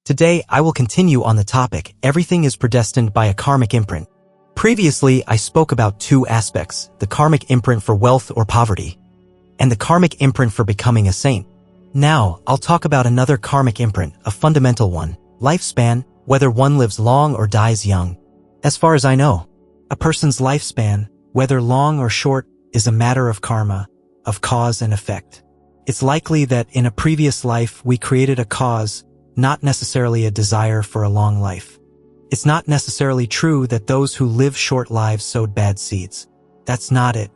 Today, I will continue on the topic, everything is predestined by a karmic imprint. Previously, I spoke about two aspects, the karmic imprint for wealth or poverty, and the karmic imprint for becoming a saint. Now, I'll talk about another karmic imprint, a fundamental one, lifespan, whether one lives long or dies young. As far as I know, a person's lifespan, whether long or short, is a matter of karma, of cause and effect. It's likely that in a previous life we created a cause, not necessarily a desire for a long life. It's not necessarily true that those who live short lives sowed bad seeds. That's not it.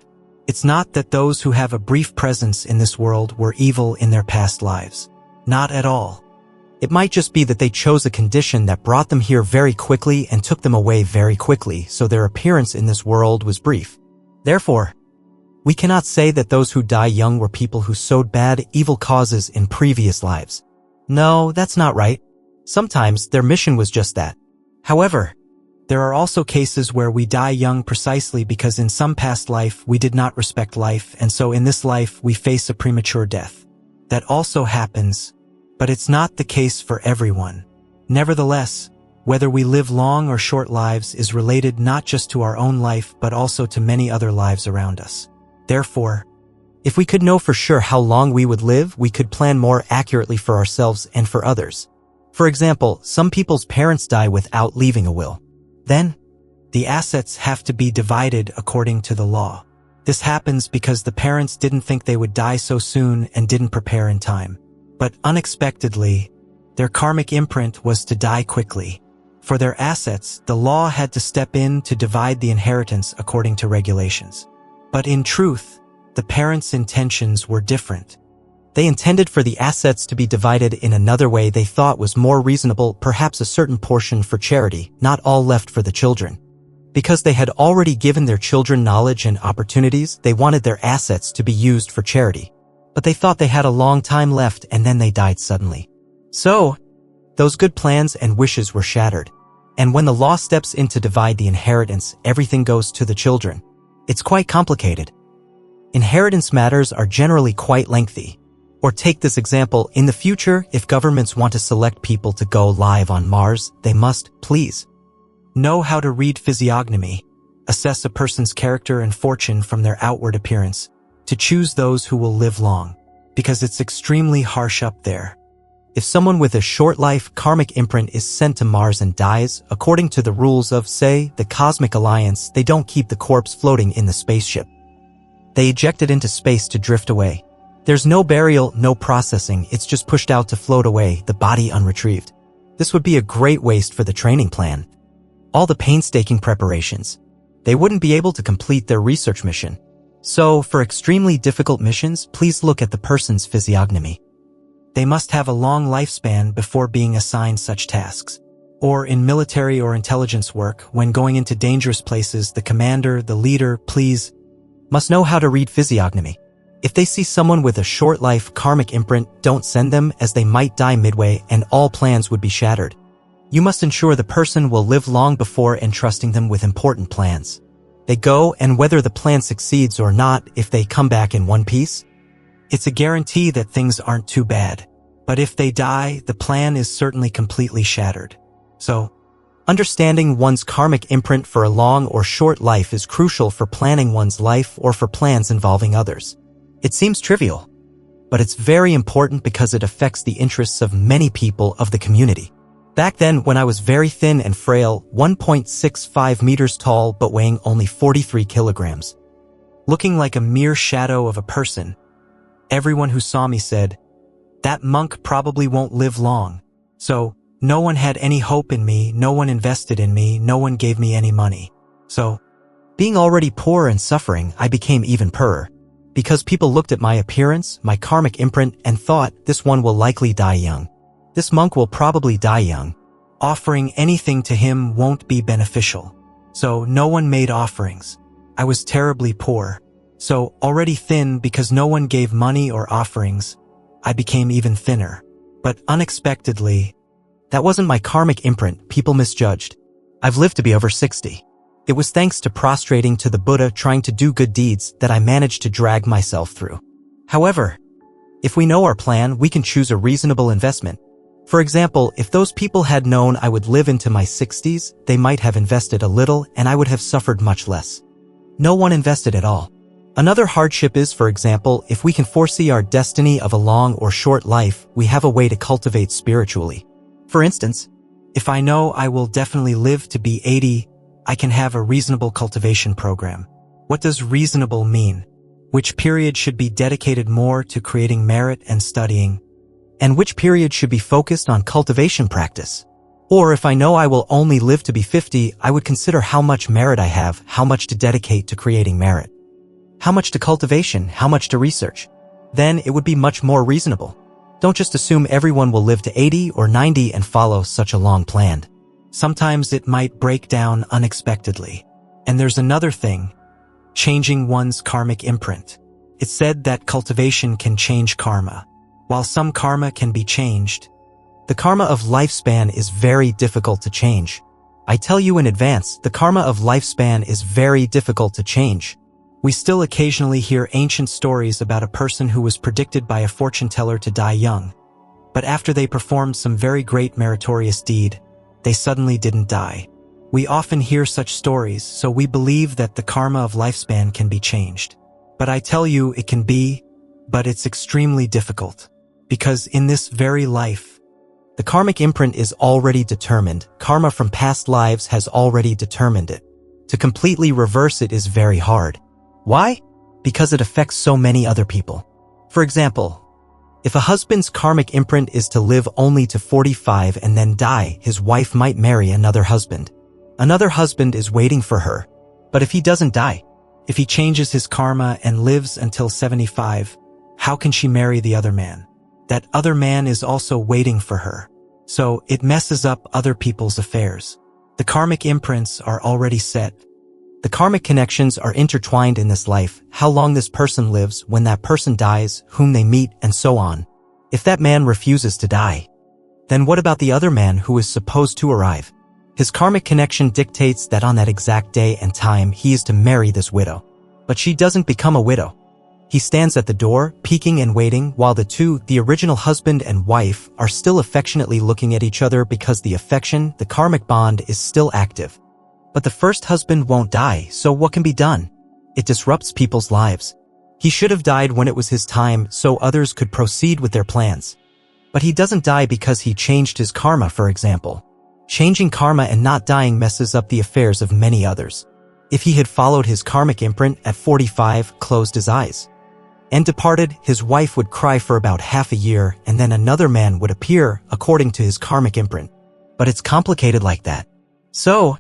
It's not that those who have a brief presence in this world were evil in their past lives. Not at all. It might just be that they chose a condition that brought them here very quickly and took them away very quickly, so their appearance in this world was brief. Therefore, we cannot say that those who die young were people who sowed bad, evil causes in previous lives. No, that's not right. Sometimes their mission was just that. However, there are also cases where we die young precisely because in some past life we did not respect life, and so in this life we face a premature death. That also happens, but it's not the case for everyone. Nevertheless, whether we live long or short lives is related not just to our own life but also to many other lives around us. Therefore, if we could know for sure how long we would live, we could plan more accurately for ourselves and for others. For example, some people's parents die without leaving a will. Then, the assets have to be divided according to the law. This happens because the parents didn't think they would die so soon and didn't prepare in time. But unexpectedly, their karmic imprint was to die quickly. For their assets, the law had to step in to divide the inheritance according to regulations. But in truth, the parents' intentions were different. They intended for the assets to be divided in another way they thought was more reasonable, perhaps a certain portion for charity, not all left for the children. Because they had already given their children knowledge and opportunities, they wanted their assets to be used for charity. But they thought they had a long time left and then they died suddenly. So, those good plans and wishes were shattered. And when the law steps in to divide the inheritance, everything goes to the children. It's quite complicated. Inheritance matters are generally quite lengthy. Or take this example, in the future, if governments want to select people to go live on Mars, they must, please, know how to read physiognomy, assess a person's character and fortune from their outward appearance, to choose those who will live long, because it's extremely harsh up there. If someone with a short life karmic imprint is sent to Mars and dies, according to the rules of, say, the Cosmic Alliance, they don't keep the corpse floating in the spaceship. They eject it into space to drift away. There's no burial, no processing, it's just pushed out to float away, the body unretrieved. This would be a great waste for the training plan. All the painstaking preparations. They wouldn't be able to complete their research mission. So, for extremely difficult missions, please look at the person's physiognomy. They must have a long lifespan before being assigned such tasks. Or in military or intelligence work, when going into dangerous places, the commander, the leader, please, must know how to read physiognomy. If they see someone with a short life karmic imprint, don't send them, as they might die midway and all plans would be shattered. You must ensure the person will live long before entrusting them with important plans. They go, and whether the plan succeeds or not, if they come back in one piece, it's a guarantee that things aren't too bad. But if they die, the plan is certainly completely shattered. So, understanding one's karmic imprint for a long or short life is crucial for planning one's life or for plans involving others. It seems trivial, but it's very important because it affects the interests of many people of the community. Back then, when I was very thin and frail, 1.65 meters tall but weighing only 43 kilograms, looking like a mere shadow of a person, everyone who saw me said, "That monk probably won't live long." So, no one had any hope in me, no one invested in me, no one gave me any money. So, being already poor and suffering, I became even poorer. Because people looked at my appearance, my karmic imprint, and thought, this one will likely die young. This monk will probably die young. Offering anything to him won't be beneficial. So no one made offerings. I was terribly poor. So already thin because no one gave money or offerings, I became even thinner. But unexpectedly, that wasn't my karmic imprint, people misjudged. I've lived to be over 60. It was thanks to prostrating to the Buddha trying to do good deeds that I managed to drag myself through. However, if we know our plan, we can choose a reasonable investment. For example, if those people had known I would live into my 60s, they might have invested a little and I would have suffered much less. No one invested at all. Another hardship is, for example, if we can foresee our destiny of a long or short life, we have a way to cultivate spiritually. For instance, if I know I will definitely live to be 80, I can have a reasonable cultivation program. What does reasonable mean? Which period should be dedicated more to creating merit and studying? And which period should be focused on cultivation practice? Or if I know I will only live to be 50, I would consider how much merit I have, how much to dedicate to creating merit. How much to cultivation, how much to research. Then it would be much more reasonable. Don't just assume everyone will live to 80 or 90 and follow such a long plan. Sometimes it might break down unexpectedly. And there's another thing, changing one's karmic imprint. It's said that cultivation can change karma. While some karma can be changed, the karma of lifespan is very difficult to change. I tell you in advance, the karma of lifespan is very difficult to change. We still occasionally hear ancient stories about a person who was predicted by a fortune teller to die young. But after they performed some very great meritorious deed, they suddenly didn't die. We often hear such stories, so we believe that the karma of lifespan can be changed. But I tell you, it can be, but it's extremely difficult. Because in this very life, the karmic imprint is already determined. Karma from past lives has already determined it. To completely reverse it is very hard. Why? Because it affects so many other people. For example, if a husband's karmic imprint is to live only to 45 and then die, his wife might marry another husband. Another husband is waiting for her. But if he doesn't die, if he changes his karma and lives until 75, how can she marry the other man? That other man is also waiting for her. So it messes up other people's affairs. The karmic imprints are already set. The karmic connections are intertwined in this life, how long this person lives, when that person dies, whom they meet, and so on. If that man refuses to die, then what about the other man who is supposed to arrive? His karmic connection dictates that on that exact day and time he is to marry this widow. But she doesn't become a widow. He stands at the door, peeking and waiting, while the two, the original husband and wife, are still affectionately looking at each other because the affection, the karmic bond, is still active. But the first husband won't die, so what can be done? It disrupts people's lives. He should have died when it was his time so others could proceed with their plans. But he doesn't die because he changed his karma, for example. Changing karma and not dying messes up the affairs of many others. If he had followed his karmic imprint at 45, closed his eyes, and departed, his wife would cry for about half a year and then another man would appear according to his karmic imprint. But it's complicated like that. So,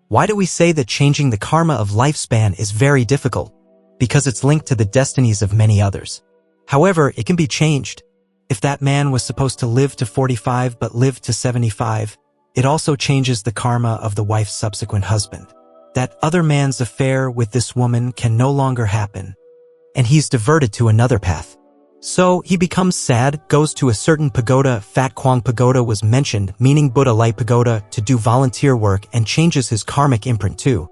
why do we say that changing the karma of lifespan is very difficult? Because it's linked to the destinies of many others. However, it can be changed. If that man was supposed to live to 45 but lived to 75, it also changes the karma of the wife's subsequent husband. That other man's affair with this woman can no longer happen, and he's diverted to another path. So he becomes sad, goes to a certain pagoda, Fat Kwang Pagoda was mentioned, meaning Buddha Light Pagoda, to do volunteer work and changes his karmic imprint too.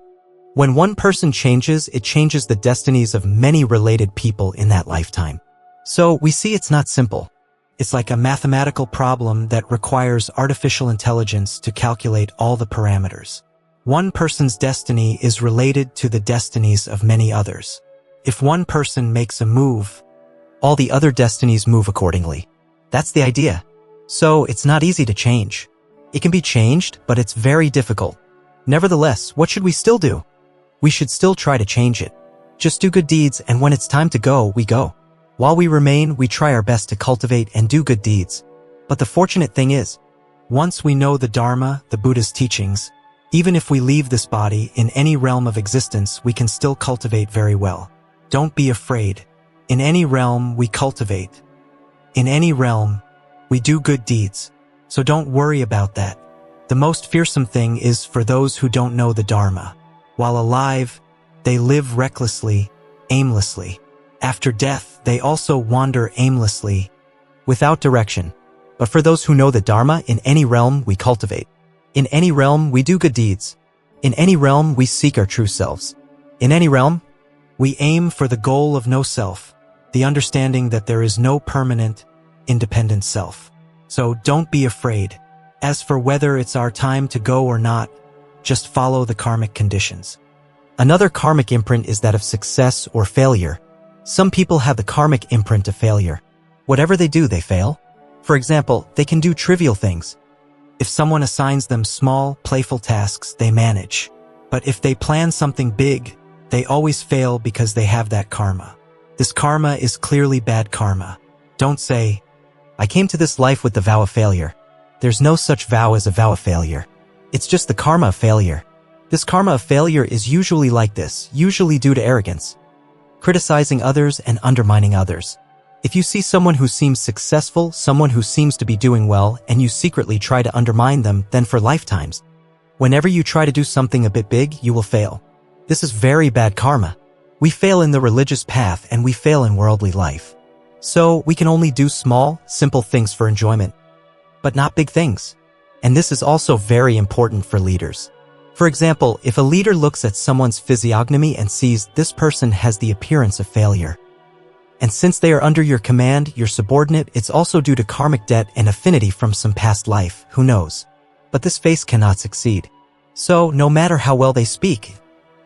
When one person changes, it changes the destinies of many related people in that lifetime. So we see it's not simple. It's like a mathematical problem that requires artificial intelligence to calculate all the parameters. One person's destiny is related to the destinies of many others. If one person makes a move, all the other destinies move accordingly. That's the idea. So it's not easy to change. It can be changed, but it's very difficult. Nevertheless, what should we still do? We should still try to change it. Just do good deeds, and when it's time to go, we go. While we remain, we try our best to cultivate and do good deeds. But the fortunate thing is, once we know the Dharma, the Buddha's teachings, even if we leave this body in any realm of existence, we can still cultivate very well. Don't be afraid. In any realm, we cultivate. In any realm, we do good deeds. So don't worry about that. The most fearsome thing is for those who don't know the Dharma. While alive, they live recklessly, aimlessly. After death, they also wander aimlessly, without direction. But for those who know the Dharma, in any realm, we cultivate. In any realm, we do good deeds. In any realm, we seek our true selves. In any realm, we aim for the goal of no self, the understanding that there is no permanent, independent self. So don't be afraid. As for whether it's our time to go or not, just follow the karmic conditions. Another karmic imprint is that of success or failure. Some people have the karmic imprint of failure. Whatever they do, they fail. For example, they can do trivial things. If someone assigns them small, playful tasks, they manage. But if they plan something big, they always fail because they have that karma. This karma is clearly bad karma. Don't say, I came to this life with the vow of failure. There's no such vow as a vow of failure. It's just the karma of failure. This karma of failure is usually like this, usually due to arrogance, criticizing others and undermining others. If you see someone who seems successful, someone who seems to be doing well, and you secretly try to undermine them, then for lifetimes, whenever you try to do something a bit big, you will fail. This is very bad karma. We fail in the religious path and we fail in worldly life. So we can only do small, simple things for enjoyment, but not big things. And this is also very important for leaders. For example, if a leader looks at someone's physiognomy and sees this person has the appearance of failure, and since they are under your command, your subordinate, it's also due to karmic debt and affinity from some past life, who knows? But this face cannot succeed. So, no matter how well they speak,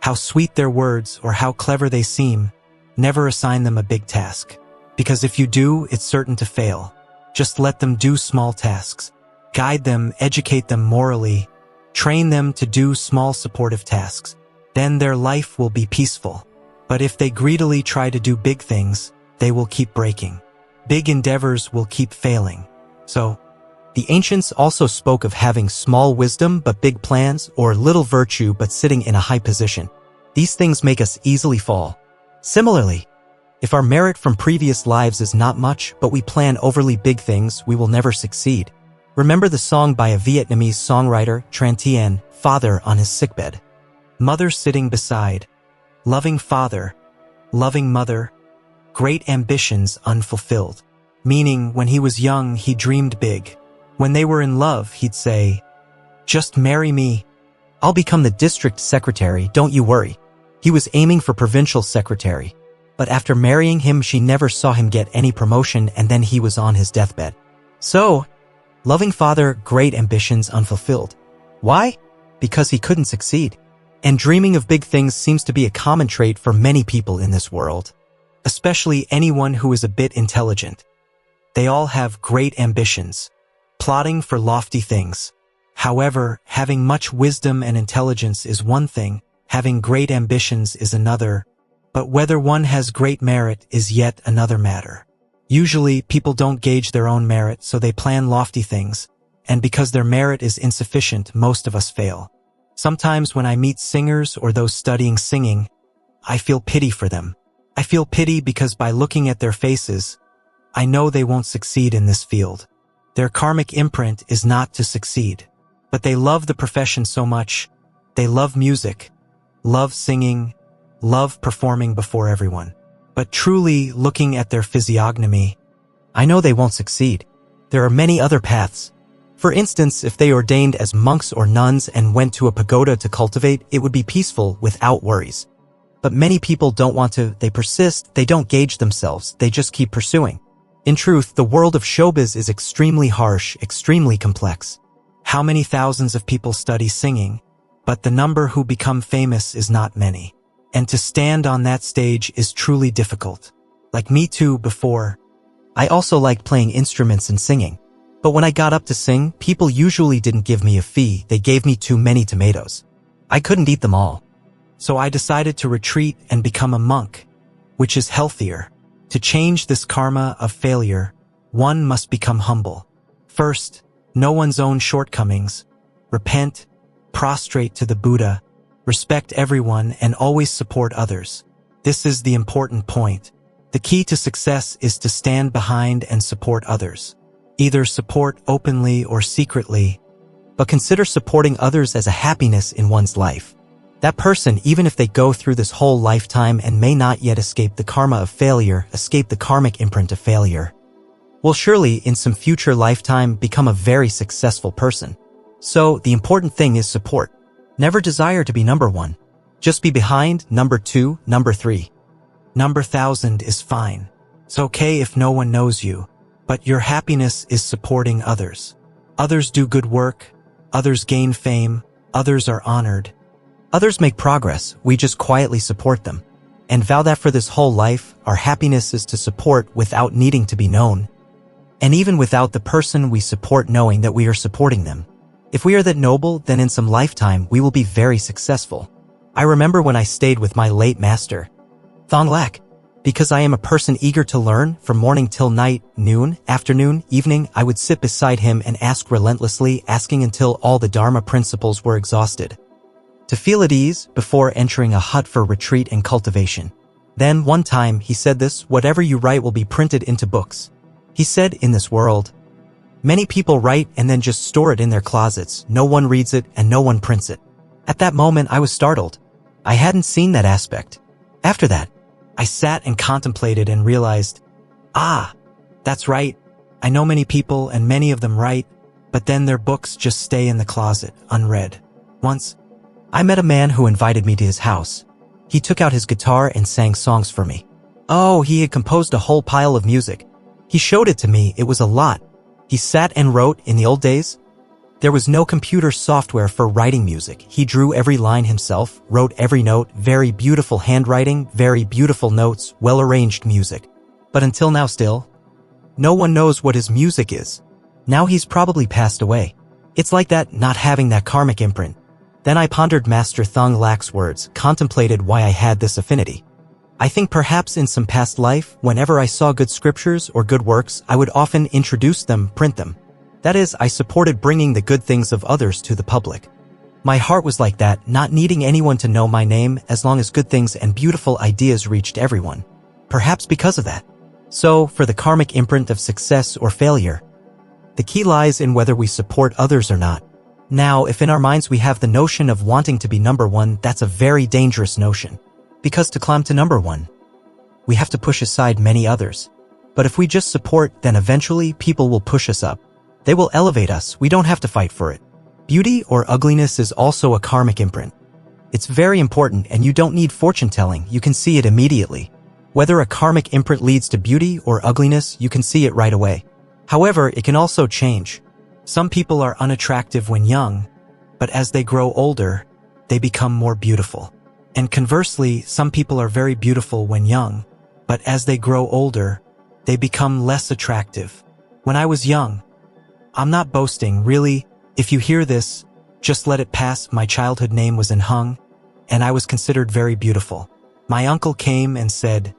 how sweet their words, or how clever they seem, never assign them a big task. Because if you do, it's certain to fail. Just let them do small tasks. Guide them, educate them morally, train them to do small supportive tasks. Then their life will be peaceful. But if they greedily try to do big things, they will keep breaking. Big endeavors will keep failing. So, the ancients also spoke of having small wisdom but big plans, or little virtue but sitting in a high position. These things make us easily fall. Similarly, if our merit from previous lives is not much, but we plan overly big things, we will never succeed. Remember the song by a Vietnamese songwriter, Tran Tien, Father on his sickbed. Mother sitting beside. Loving father. Loving mother. Great ambitions unfulfilled. Meaning, when he was young, he dreamed big. When they were in love, he'd say, just marry me. I'll become the district secretary, don't you worry. He was aiming for provincial secretary. But after marrying him, she never saw him get any promotion, and then he was on his deathbed. So, loving father, great ambitions unfulfilled. Why? Because he couldn't succeed. And dreaming of big things seems to be a common trait for many people in this world. Especially anyone who is a bit intelligent. They all have great ambitions, plotting for lofty things. However, having much wisdom and intelligence is one thing, having great ambitions is another, but whether one has great merit is yet another matter. Usually, people don't gauge their own merit, so they plan lofty things, and because their merit is insufficient, most of us fail. Sometimes when I meet singers or those studying singing, I feel pity for them. I feel pity because by looking at their faces, I know they won't succeed in this field. Their karmic imprint is not to succeed. But they love the profession so much. They love music, love singing, love performing before everyone. But truly, looking at their physiognomy, I know they won't succeed. There are many other paths. For instance, if they ordained as monks or nuns and went to a pagoda to cultivate, it would be peaceful without worries. But many people don't want to, they persist, they don't gauge themselves, they just keep pursuing. In truth, the world of showbiz is extremely harsh, extremely complex. How many thousands of people study singing, but the number who become famous is not many. And to stand on that stage is truly difficult. Like me too before. I also liked playing instruments and singing. But when I got up to sing, people usually didn't give me a fee, they gave me too many tomatoes. I couldn't eat them all. So I decided to retreat and become a monk, which is healthier. To change this karma of failure, one must become humble. First, know one's own shortcomings, repent, prostrate to the Buddha, respect everyone, and always support others. This is the important point. The key to success is to stand behind and support others. Either support openly or secretly, but consider supporting others as a happiness in one's life. That person, even if they go through this whole lifetime and may not yet escape the karma of failure, escape the karmic imprint of failure, will surely in some future lifetime become a very successful person. So the important thing is support. Never desire to be number one. Just be behind, number two, number three. Number 1,000 is fine. It's okay if no one knows you. But your happiness is supporting others. Others do good work, others gain fame, others are honored. Others make progress, we just quietly support them. And vow that for this whole life, our happiness is to support without needing to be known. And even without the person we support knowing that we are supporting them. If we are that noble, then in some lifetime we will be very successful. I remember when I stayed with my late master, Thong Lak. Because I am a person eager to learn, from morning till night, noon, afternoon, evening, I would sit beside him and ask relentlessly, asking until all the Dharma principles were exhausted. To feel at ease before entering a hut for retreat and cultivation. Then, one time, he said this, whatever you write will be printed into books. He said, in this world, many people write and then just store it in their closets, no one reads it and no one prints it. At that moment, I was startled. I hadn't seen that aspect. After that, I sat and contemplated and realized, that's right. I know many people and many of them write, but then their books just stay in the closet, unread. Once, I met a man who invited me to his house. He took out his guitar and sang songs for me. He had composed a whole pile of music. He showed it to me, it was a lot. He sat and wrote. In the old days, there was no computer software for writing music. He drew every line himself, wrote every note, very beautiful handwriting, very beautiful notes, well-arranged music. But until now still, no one knows what his music is. Now he's probably passed away. It's like that, not having that karmic imprint. Then I pondered Master Thong Lak's words, contemplated why I had this affinity. I think perhaps in some past life, whenever I saw good scriptures or good works, I would often introduce them, print them. That is, I supported bringing the good things of others to the public. My heart was like that, not needing anyone to know my name as long as good things and beautiful ideas reached everyone. Perhaps because of that. So, for the karmic imprint of success or failure, the key lies in whether we support others or not. Now, if in our minds we have the notion of wanting to be number one, that's a very dangerous notion. Because to climb to number one, we have to push aside many others. But if we just support, then eventually people will push us up. They will elevate us, we don't have to fight for it. Beauty or ugliness is also a karmic imprint. It's very important and you don't need fortune-telling, you can see it immediately. Whether a karmic imprint leads to beauty or ugliness, you can see it right away. However, it can also change. Some people are unattractive when young, but as they grow older, they become more beautiful. And conversely, some people are very beautiful when young, but as they grow older, they become less attractive. When I was young, I'm not boasting, really, if you hear this, just let it pass. My childhood name was Nhung, and I was considered very beautiful. My uncle came and said,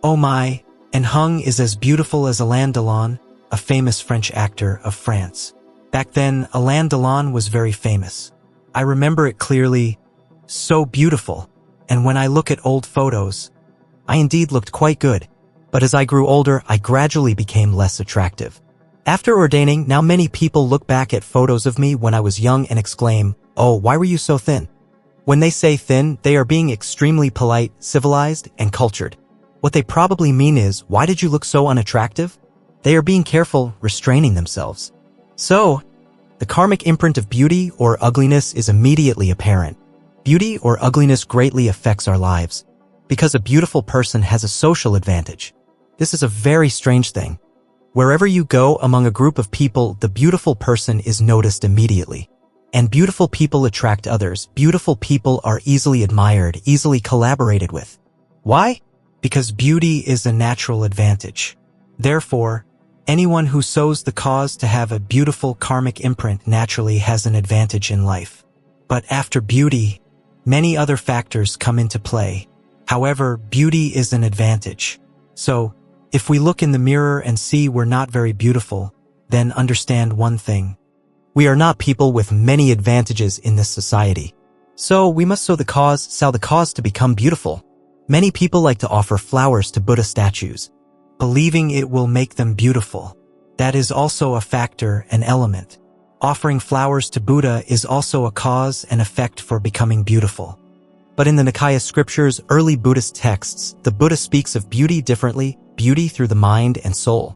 "Oh my, Nhung is as beautiful as Alain Delon," a famous French actor of France. Back then, Alain Delon was very famous. I remember it clearly, so beautiful, and when I look at old photos, I indeed looked quite good, but as I grew older, I gradually became less attractive. After ordaining, now many people look back at photos of me when I was young and exclaim, "Oh, why were you so thin?" When they say thin, they are being extremely polite, civilized, and cultured. What they probably mean is, why did you look so unattractive? They are being careful, restraining themselves. So, the karmic imprint of beauty or ugliness is immediately apparent. Beauty or ugliness greatly affects our lives, because a beautiful person has a social advantage. This is a very strange thing. Wherever you go among a group of people, the beautiful person is noticed immediately. And beautiful people attract others. Beautiful people are easily admired, easily collaborated with. Why? Because beauty is a natural advantage. Therefore, anyone who sows the cause to have a beautiful karmic imprint naturally has an advantage in life. But after beauty, many other factors come into play. However, beauty is an advantage. So, if we look in the mirror and see we're not very beautiful, then understand one thing. We are not people with many advantages in this society. So we must sow the cause to become beautiful. Many people like to offer flowers to Buddha statues, believing it will make them beautiful. That is also a factor, an element. Offering flowers to Buddha is also a cause and effect for becoming beautiful. But in the Nikaya scriptures, early Buddhist texts, the Buddha speaks of beauty differently, beauty through the mind and soul.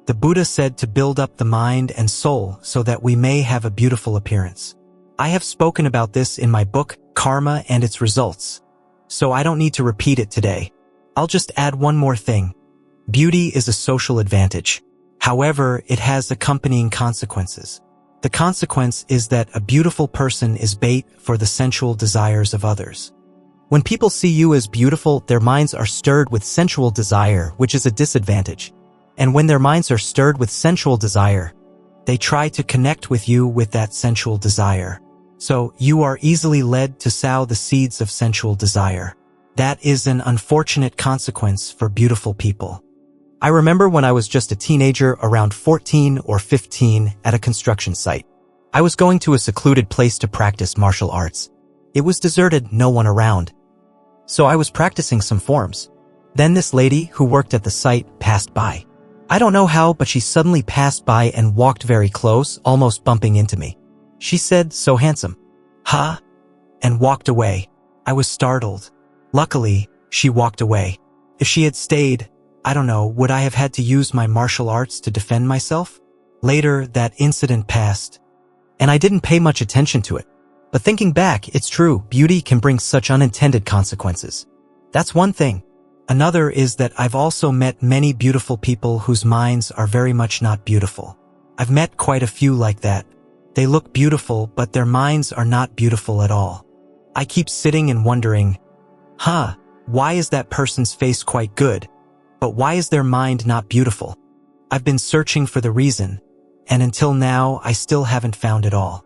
The Buddha said to build up the mind and soul so that we may have a beautiful appearance. I have spoken about this in my book, Karma and its Results, so I don't need to repeat it today. I'll just add one more thing. Beauty is a social advantage. However, it has accompanying consequences. The consequence is that a beautiful person is bait for the sensual desires of others. When people see you as beautiful, their minds are stirred with sensual desire, which is a disadvantage. And when their minds are stirred with sensual desire, they try to connect with you with that sensual desire. So you are easily led to sow the seeds of sensual desire. That is an unfortunate consequence for beautiful people. I remember when I was just a teenager, around 14 or 15, at a construction site. I was going to a secluded place to practice martial arts. It was deserted, no one around. So I was practicing some forms. Then this lady who worked at the site passed by. I don't know how, but she suddenly passed by and walked very close, almost bumping into me. She said, "So handsome." "Huh?" And walked away. I was startled. Luckily, she walked away. If she had stayed, I don't know, would I have had to use my martial arts to defend myself? Later, that incident passed, and I didn't pay much attention to it. But thinking back, it's true, beauty can bring such unintended consequences. That's one thing. Another is that I've also met many beautiful people whose minds are very much not beautiful. I've met quite a few like that. They look beautiful, but their minds are not beautiful at all. I keep sitting and wondering, why is that person's face quite good, but why is their mind not beautiful? I've been searching for the reason, and until now, I still haven't found it all.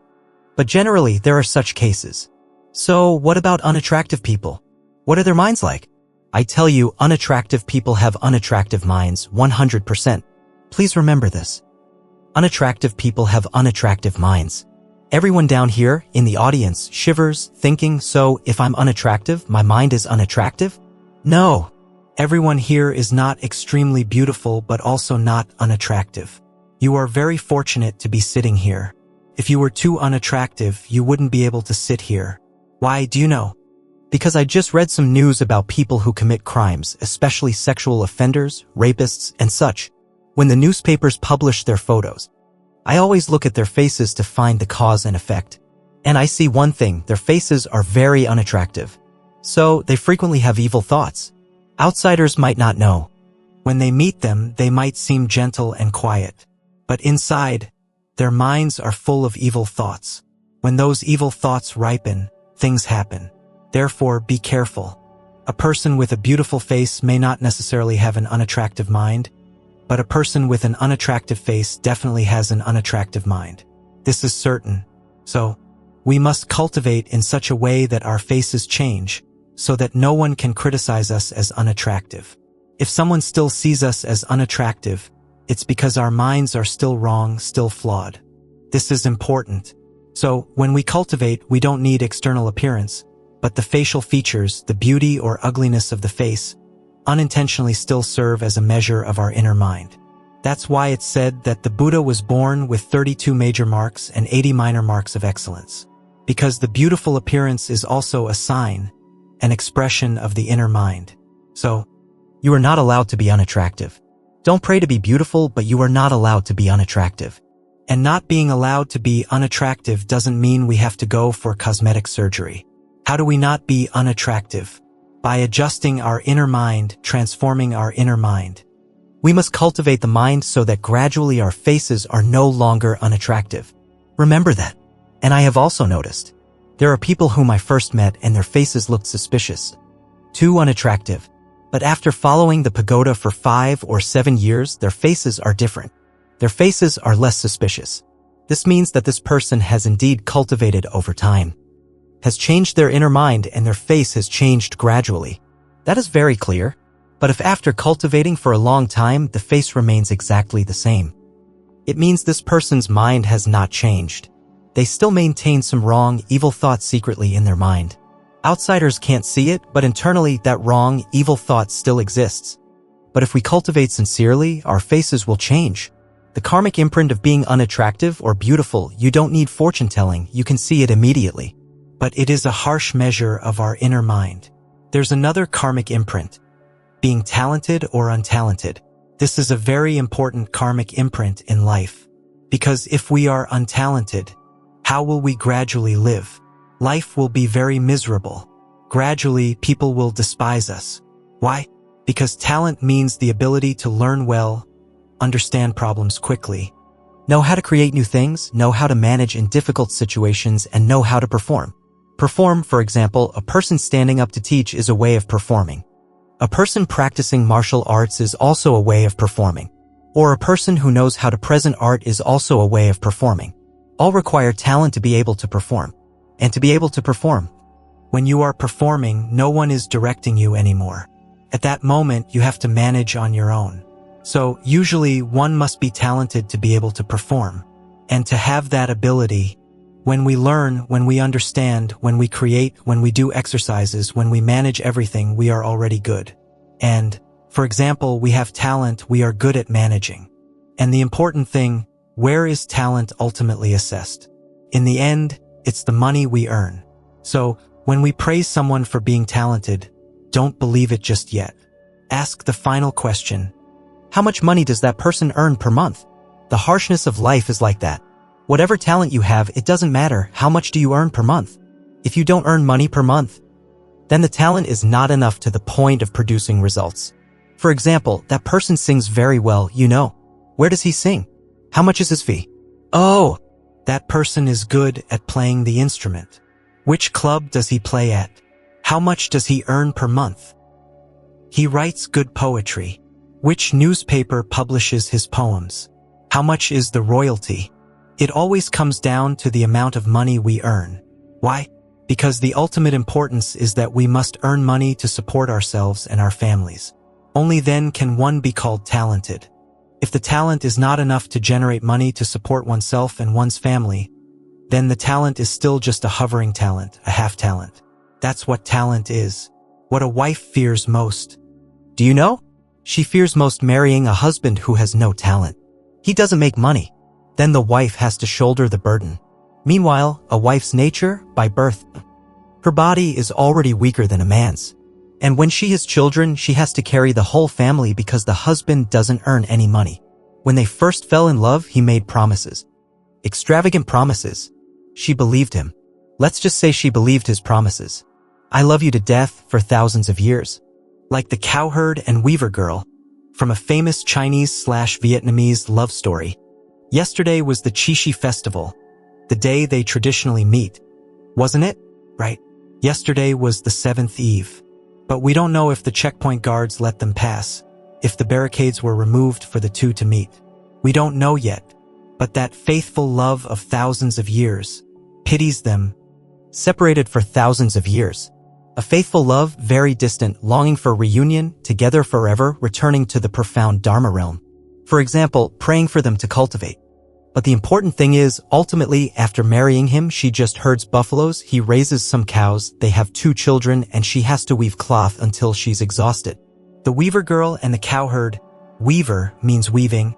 But generally, there are such cases. So, what about unattractive people? What are their minds like? I tell you, unattractive people have unattractive minds, 100%. Please remember this. Unattractive people have unattractive minds. Everyone down here, in the audience, shivers, thinking, so if I'm unattractive, my mind is unattractive? No. Everyone here is not extremely beautiful, but also not unattractive. You are very fortunate to be sitting here. If you were too unattractive, you wouldn't be able to sit here. Why, do you know? Because I just read some news about people who commit crimes, especially sexual offenders, rapists, and such. When the newspapers publish their photos, I always look at their faces to find the cause and effect. And I see one thing, their faces are very unattractive. So, they frequently have evil thoughts. Outsiders might not know. When they meet them, they might seem gentle and quiet. But inside, their minds are full of evil thoughts. When those evil thoughts ripen, things happen. Therefore, be careful. A person with a beautiful face may not necessarily have an unattractive mind, but a person with an unattractive face definitely has an unattractive mind. This is certain. So, we must cultivate in such a way that our faces change, so that no one can criticize us as unattractive. If someone still sees us as unattractive, it's because our minds are still wrong, still flawed. This is important. So, when we cultivate, we don't need external appearance, but the facial features, the beauty or ugliness of the face, unintentionally still serve as a measure of our inner mind. That's why it's said that the Buddha was born with 32 major marks and 80 minor marks of excellence. Because the beautiful appearance is also a sign, an expression of the inner mind. So, you are not allowed to be unattractive. Don't pray to be beautiful, but you are not allowed to be unattractive. And not being allowed to be unattractive doesn't mean we have to go for cosmetic surgery. How do we not be unattractive? By adjusting our inner mind, transforming our inner mind. We must cultivate the mind so that gradually our faces are no longer unattractive. Remember that. And I have also noticed, there are people whom I first met and their faces looked suspicious. Too unattractive. But after following the pagoda for 5 or 7 years, their faces are different. Their faces are less suspicious. This means that this person has indeed cultivated over time, has changed their inner mind, and their face has changed gradually. That is very clear. But if after cultivating for a long time, the face remains exactly the same, it means this person's mind has not changed. They still maintain some wrong, evil thoughts secretly in their mind. Outsiders can't see it, but internally that wrong, evil thought still exists. But if we cultivate sincerely, our faces will change. The karmic imprint of being unattractive or beautiful, you don't need fortune telling, you can see it immediately. But it is a harsh measure of our inner mind. There's another karmic imprint, being talented or untalented. This is a very important karmic imprint in life. Because if we are untalented, how will we gradually live? Life will be very miserable. Gradually, people will despise us. Why? Because talent means the ability to learn well, understand problems quickly, know how to create new things, know how to manage in difficult situations, and know how to perform. Perform, for example, a person standing up to teach is a way of performing. A person practicing martial arts is also a way of performing. Or a person who knows how to present art is also a way of performing. All require talent to be able to perform. And to be able to perform, when you are performing, no one is directing you anymore. At that moment, you have to manage on your own. So, usually, one must be talented to be able to perform. And to have that ability, when we learn, when we understand, when we create, when we do exercises, when we manage everything, we are already good. And, for example, we have talent, we are good at managing. And the important thing, where is talent ultimately assessed? In the end, it's the money we earn. So, when we praise someone for being talented, don't believe it just yet. Ask the final question. How much money does that person earn per month? The harshness of life is like that. Whatever talent you have, it doesn't matter how much do you earn per month. If you don't earn money per month, then the talent is not enough to the point of producing results. For example, that person sings very well, you know. Where does he sing? How much is his fee? Oh, that person is good at playing the instrument. Which club does he play at? How much does he earn per month? He writes good poetry. Which newspaper publishes his poems? How much is the royalty? It always comes down to the amount of money we earn. Why? Because the ultimate importance is that we must earn money to support ourselves and our families. Only then can one be called talented. If the talent is not enough to generate money to support oneself and one's family, then the talent is still just a hovering talent, a half talent. That's what talent is. What a wife fears most. Do you know? She fears most marrying a husband who has no talent. He doesn't make money. Then the wife has to shoulder the burden. Meanwhile, a wife's nature, by birth, her body is already weaker than a man's. And when she has children, she has to carry the whole family because the husband doesn't earn any money. When they first fell in love, he made promises. Extravagant promises. She believed him. Let's just say she believed his promises. I love you to death for thousands of years. Like the cowherd and weaver girl from a famous Chinese/Vietnamese love story. Yesterday was the Qixi festival, the day they traditionally meet. Wasn't it? Right. Yesterday was the seventh eve. But we don't know if the checkpoint guards let them pass, if the barricades were removed for the two to meet. We don't know yet. But that faithful love of thousands of years pities them, separated for thousands of years. A faithful love, very distant, longing for reunion, together forever, returning to the profound Dharma realm. For example, praying for them to cultivate. But the important thing is, ultimately, after marrying him, she just herds buffaloes, he raises some cows, they have 2 children, and she has to weave cloth until she's exhausted. The weaver girl and the cowherd. Weaver means weaving.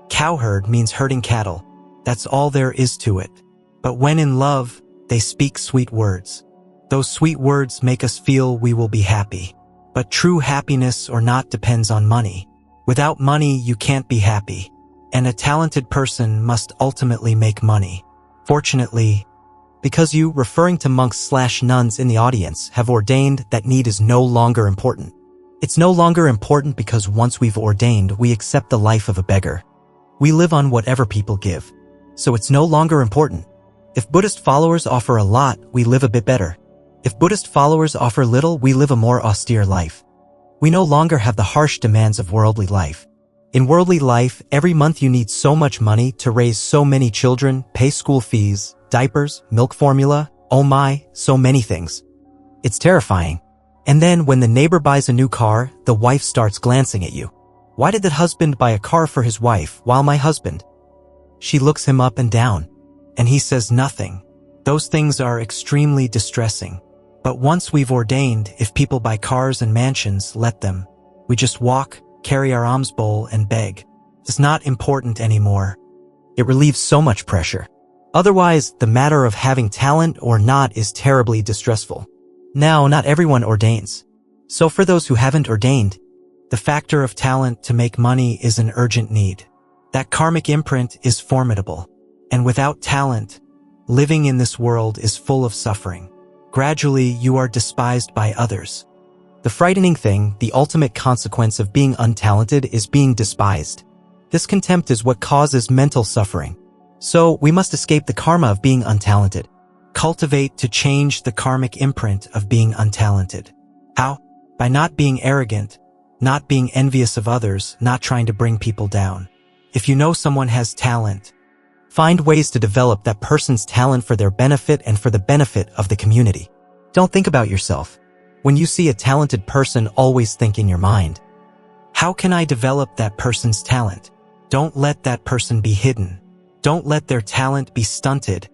Cowherd means herding cattle. That's all there is to it. But when in love, they speak sweet words. Those sweet words make us feel we will be happy. But true happiness or not depends on money. Without money, you can't be happy. And a talented person must ultimately make money. Fortunately, because you, referring to monks/nuns in the audience, have ordained, that need is no longer important. It's no longer important because once we've ordained, we accept the life of a beggar. We live on whatever people give. So it's no longer important. If Buddhist followers offer a lot, we live a bit better. If Buddhist followers offer little, we live a more austere life. We no longer have the harsh demands of worldly life. In worldly life, every month you need so much money to raise so many children, pay school fees, diapers, milk formula, oh my, so many things. It's terrifying. And then when the neighbor buys a new car, the wife starts glancing at you. Why did that husband buy a car for his wife, while my husband? She looks him up and down, and he says nothing. Those things are extremely distressing. But once we've ordained, if people buy cars and mansions, let them. We just walk, carry our alms bowl, and beg. It's not important anymore. It relieves so much pressure. Otherwise, the matter of having talent or not is terribly distressful. Now, not everyone ordains. So for those who haven't ordained, the factor of talent to make money is an urgent need. That karmic imprint is formidable. And without talent, living in this world is full of suffering. Gradually, you are despised by others. The frightening thing, the ultimate consequence of being untalented is being despised. This contempt is what causes mental suffering. So, we must escape the karma of being untalented. Cultivate to change the karmic imprint of being untalented. How? By not being arrogant, not being envious of others, not trying to bring people down. If you know someone has talent, find ways to develop that person's talent for their benefit and for the benefit of the community. Don't think about yourself. When you see a talented person, always think in your mind, how can I develop that person's talent? Don't let that person be hidden. Don't let their talent be stunted,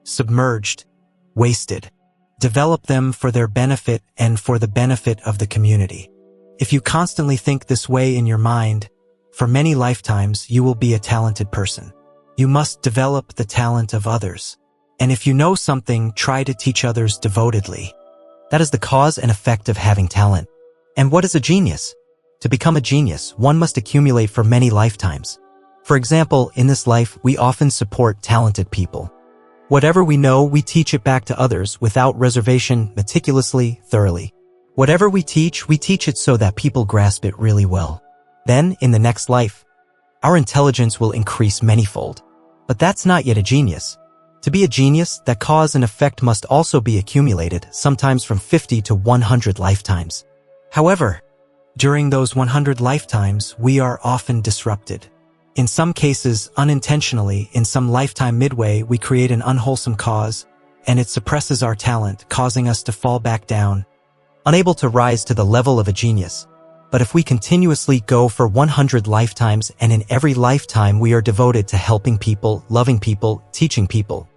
submerged, wasted. Develop them for their benefit and for the benefit of the community. If you constantly think this way in your mind, for many lifetimes you will be a talented person. You must develop the talent of others. And if you know something, try to teach others devotedly. That is the cause and effect of having talent. And what is a genius? To become a genius, one must accumulate for many lifetimes. For example, in this life, we often support talented people. Whatever we know, we teach it back to others without reservation, meticulously, thoroughly. Whatever we teach it so that people grasp it really well. Then, in the next life, our intelligence will increase manyfold. But that's not yet a genius. To be a genius, that cause and effect must also be accumulated, sometimes from 50 to 100 lifetimes. However, during those 100 lifetimes, we are often disrupted. In some cases, unintentionally, in some lifetime midway, we create an unwholesome cause, and it suppresses our talent, causing us to fall back down, unable to rise to the level of a genius. But if we continuously go for 100 lifetimes, and in every lifetime we are devoted to helping people, loving people, teaching people,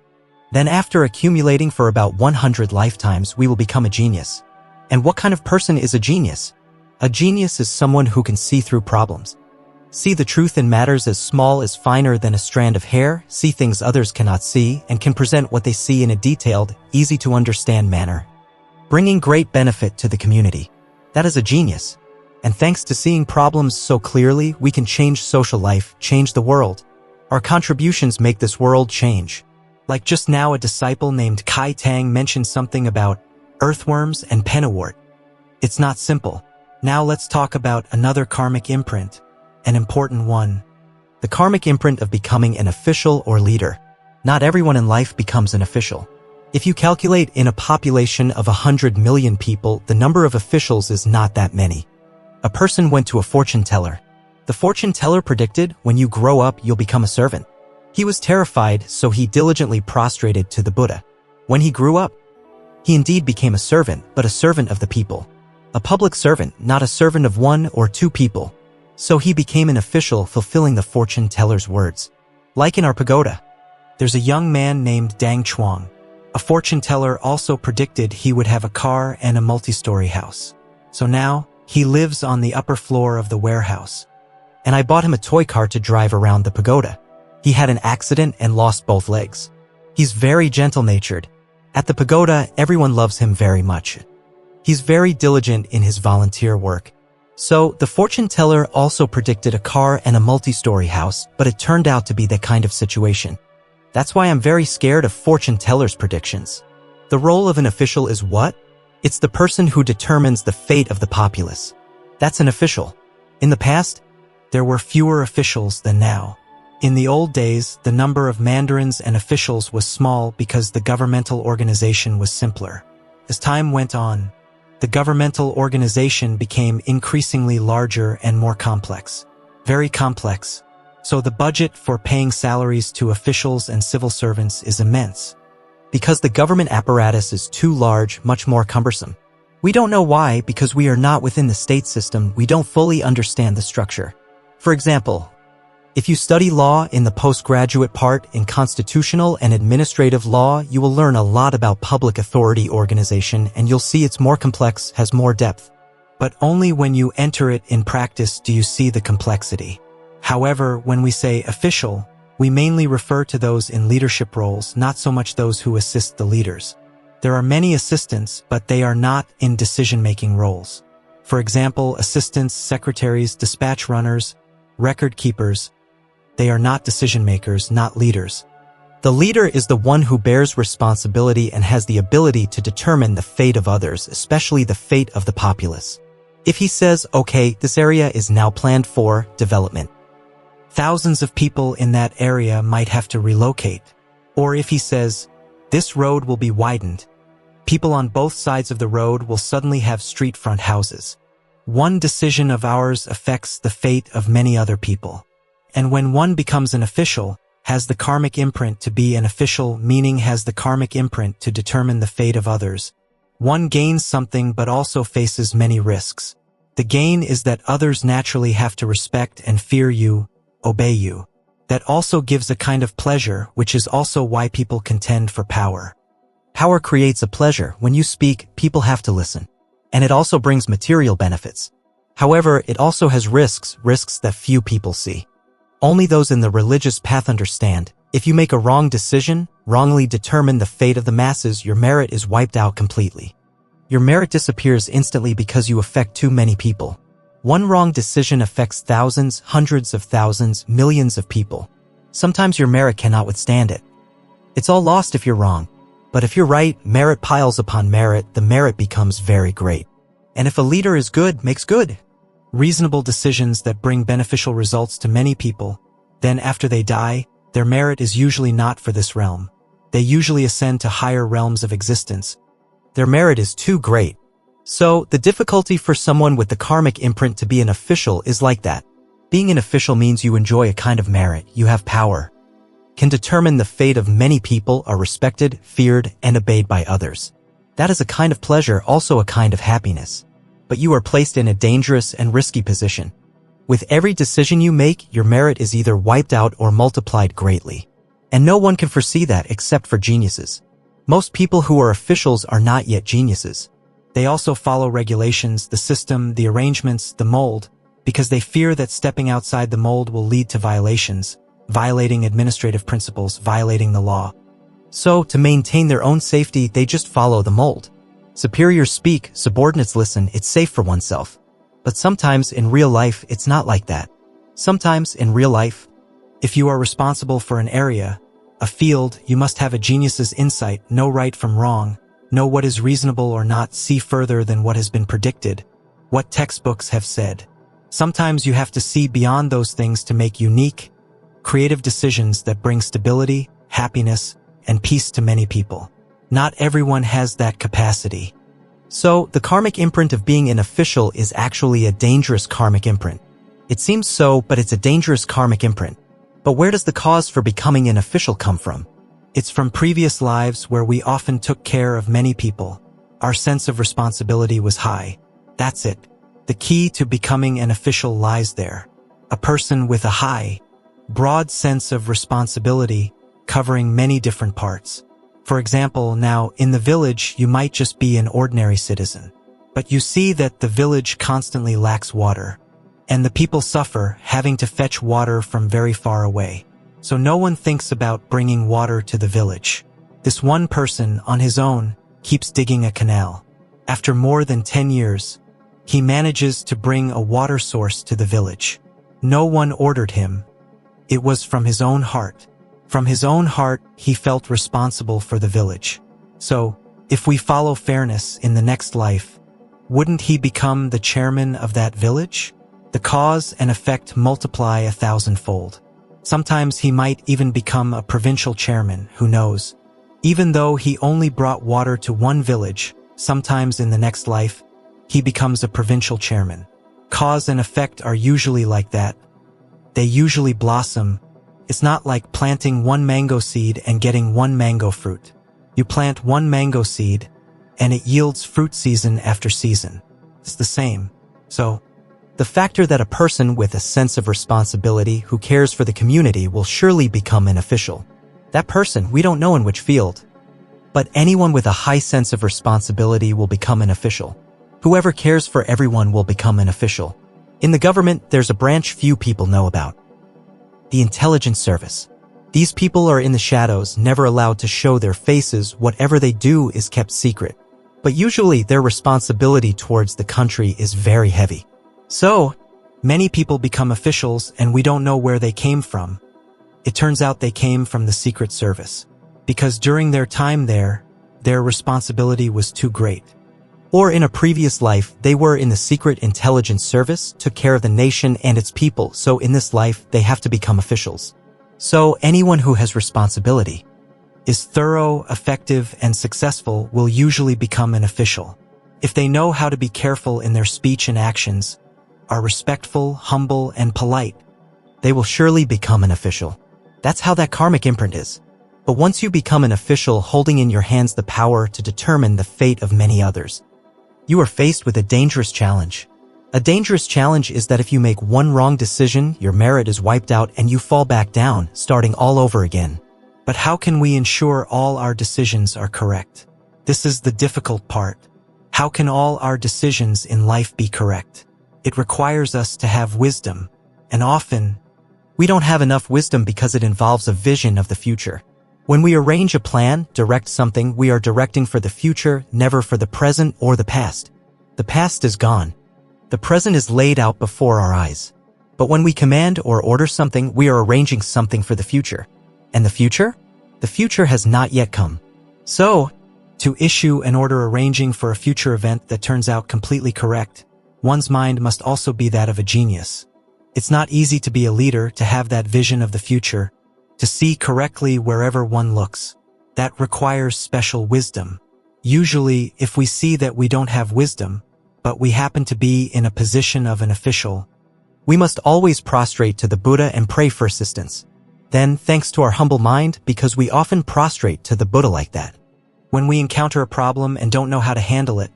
then after accumulating for about 100 lifetimes, we will become a genius. And what kind of person is a genius? A genius is someone who can see through problems. See the truth in matters as small as finer than a strand of hair, see things others cannot see, and can present what they see in a detailed, easy-to-understand manner, bringing great benefit to the community. That is a genius. And thanks to seeing problems so clearly, we can change social life, change the world. Our contributions make this world change. Like just now, a disciple named Kai Tang mentioned something about earthworms and pennywort. It's not simple. Now let's talk about another karmic imprint. An important one. The karmic imprint of becoming an official or leader. Not everyone in life becomes an official. If you calculate in a population of 100 million people, the number of officials is not that many. A person went to a fortune teller. The fortune teller predicted, when you grow up, you'll become a servant. He was terrified, so he diligently prostrated to the Buddha. When he grew up, he indeed became a servant, but a servant of the people. A public servant, not a servant of one or two people. So he became an official, fulfilling the fortune teller's words. Like in our pagoda, there's a young man named Dang Chuang. A fortune teller also predicted he would have a car and a multi-story house. So now, he lives on the upper floor of the warehouse. And I bought him a toy car to drive around the pagoda. He had an accident and lost both legs. He's very gentle-natured. At the pagoda, everyone loves him very much. He's very diligent in his volunteer work. So, the fortune teller also predicted a car and a multi-story house, but it turned out to be that kind of situation. That's why I'm very scared of fortune tellers' predictions. The role of an official is what? It's the person who determines the fate of the populace. That's an official. In the past, there were fewer officials than now. In the old days, the number of mandarins and officials was small because the governmental organization was simpler. As time went on, the governmental organization became increasingly larger and more complex. Very complex. So the budget for paying salaries to officials and civil servants is immense. Because the government apparatus is too large, much more cumbersome. We don't know why, because we are not within the state system, we don't fully understand the structure. For example, if you study law in the postgraduate part in constitutional and administrative law, you will learn a lot about public authority organization, and you'll see it's more complex, has more depth. But only when you enter it in practice do you see the complexity. However, when we say official, we mainly refer to those in leadership roles, not so much those who assist the leaders. There are many assistants, but they are not in decision-making roles. For example, assistants, secretaries, dispatch runners, record keepers. They are not decision-makers, not leaders. The leader is the one who bears responsibility and has the ability to determine the fate of others, especially the fate of the populace. If he says, okay, this area is now planned for development, thousands of people in that area might have to relocate. Or if he says, this road will be widened, people on both sides of the road will suddenly have street front houses. One decision of ours affects the fate of many other people. And when one becomes an official, has the karmic imprint to be an official, meaning has the karmic imprint to determine the fate of others, one gains something but also faces many risks. The gain is that others naturally have to respect and fear you, obey you. That also gives a kind of pleasure, which is also why people contend for power. Power creates a pleasure. When you speak, people have to listen. And it also brings material benefits. However, it also has risks that few people see. Only those in the religious path understand. If you make a wrong decision, wrongly determine the fate of the masses, your merit is wiped out completely. Your merit disappears instantly because you affect too many people. One wrong decision affects thousands, hundreds of thousands, millions of people. Sometimes your merit cannot withstand it. It's all lost if you're wrong. But if you're right, merit piles upon merit, the merit becomes very great. And if a leader is good, makes good, reasonable decisions that bring beneficial results to many people, then after they die, their merit is usually not for this realm. They usually ascend to higher realms of existence. Their merit is too great. So, the difficulty for someone with the karmic imprint to be an official is like that. Being an official means you enjoy a kind of merit, you have power, can determine the fate of many people, are respected, feared, and obeyed by others. That is a kind of pleasure, also a kind of happiness. But you are placed in a dangerous and risky position. With every decision you make, your merit is either wiped out or multiplied greatly. And no one can foresee that except for geniuses. Most people who are officials are not yet geniuses. They also follow regulations, the system, the arrangements, the mold, because they fear that stepping outside the mold will lead to violations, violating administrative principles, violating the law. So, to maintain their own safety, they just follow the mold. Superiors speak, subordinates listen, it's safe for oneself. But sometimes in real life, it's not like that. Sometimes in real life, if you are responsible for an area, a field, you must have a genius's insight, know right from wrong, know what is reasonable or not, see further than what has been predicted, what textbooks have said. Sometimes you have to see beyond those things to make unique, creative decisions that bring stability, happiness, and peace to many people. Not everyone has that capacity. So, the karmic imprint of being an official is actually a dangerous karmic imprint. It seems so, but it's a dangerous karmic imprint. But where does the cause for becoming an official come from? It's from previous lives where we often took care of many people. Our sense of responsibility was high. That's it. The key to becoming an official lies there. A person with a high, broad sense of responsibility covering many different parts. For example, now, in the village, you might just be an ordinary citizen. But you see that the village constantly lacks water. And the people suffer, having to fetch water from very far away. So no one thinks about bringing water to the village. This one person, on his own, keeps digging a canal. After more than 10 years, he manages to bring a water source to the village. No one ordered him. It was from his own heart. From his own heart, he felt responsible for the village. So, if we follow fairness in the next life, wouldn't he become the chairman of that village? The cause and effect multiply 1,000-fold. Sometimes he might even become a provincial chairman, who knows? Even though he only brought water to one village, sometimes in the next life, he becomes a provincial chairman. Cause and effect are usually like that. They usually blossom. It's not like planting one mango seed and getting one mango fruit. You plant one mango seed, and it yields fruit season after season. It's the same. So, the factor that a person with a sense of responsibility who cares for the community will surely become an official. That person, we don't know in which field. But anyone with a high sense of responsibility will become an official. Whoever cares for everyone will become an official. In the government, there's a branch few people know about. The intelligence service. These people are in the shadows, never allowed to show their faces. Whatever they do is kept secret. But usually their responsibility towards the country is very heavy. So, many people become officials and we don't know where they came from. It turns out they came from the Secret Service. Because during their time there, their responsibility was too great. Or in a previous life, they were in the secret intelligence service, took care of the nation and its people, so in this life, they have to become officials. So anyone who has responsibility, is thorough, effective, and successful will usually become an official. If they know how to be careful in their speech and actions, are respectful, humble, and polite, they will surely become an official. That's how that karmic imprint is. But once you become an official holding in your hands the power to determine the fate of many others, you are faced with a dangerous challenge. A dangerous challenge is that if you make one wrong decision, your merit is wiped out and you fall back down, starting all over again. But how can we ensure all our decisions are correct? This is the difficult part. How can all our decisions in life be correct? It requires us to have wisdom, and often, we don't have enough wisdom because it involves a vision of the future. When we arrange a plan, direct something, we are directing for the future, never for the present or the past. The past is gone. The present is laid out before our eyes. But when we command or order something, we are arranging something for the future. And the future? The future has not yet come. So, to issue an order arranging for a future event that turns out completely correct, one's mind must also be that of a genius. It's not easy to be a leader, to have that vision of the future, to see correctly wherever one looks. That requires special wisdom. Usually, if we see that we don't have wisdom, but we happen to be in a position of an official, we must always prostrate to the Buddha and pray for assistance. Then, thanks to our humble mind, because we often prostrate to the Buddha like that. When we encounter a problem and don't know how to handle it,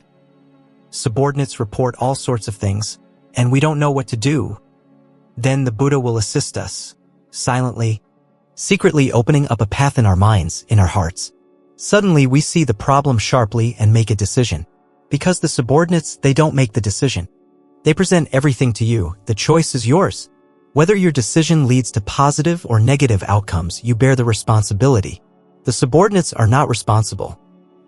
subordinates report all sorts of things, and we don't know what to do, then the Buddha will assist us, silently, secretly opening up a path in our minds, in our hearts. Suddenly we see the problem sharply and make a decision. Because the subordinates, they don't make the decision. They present everything to you, the choice is yours. Whether your decision leads to positive or negative outcomes, you bear the responsibility. The subordinates are not responsible,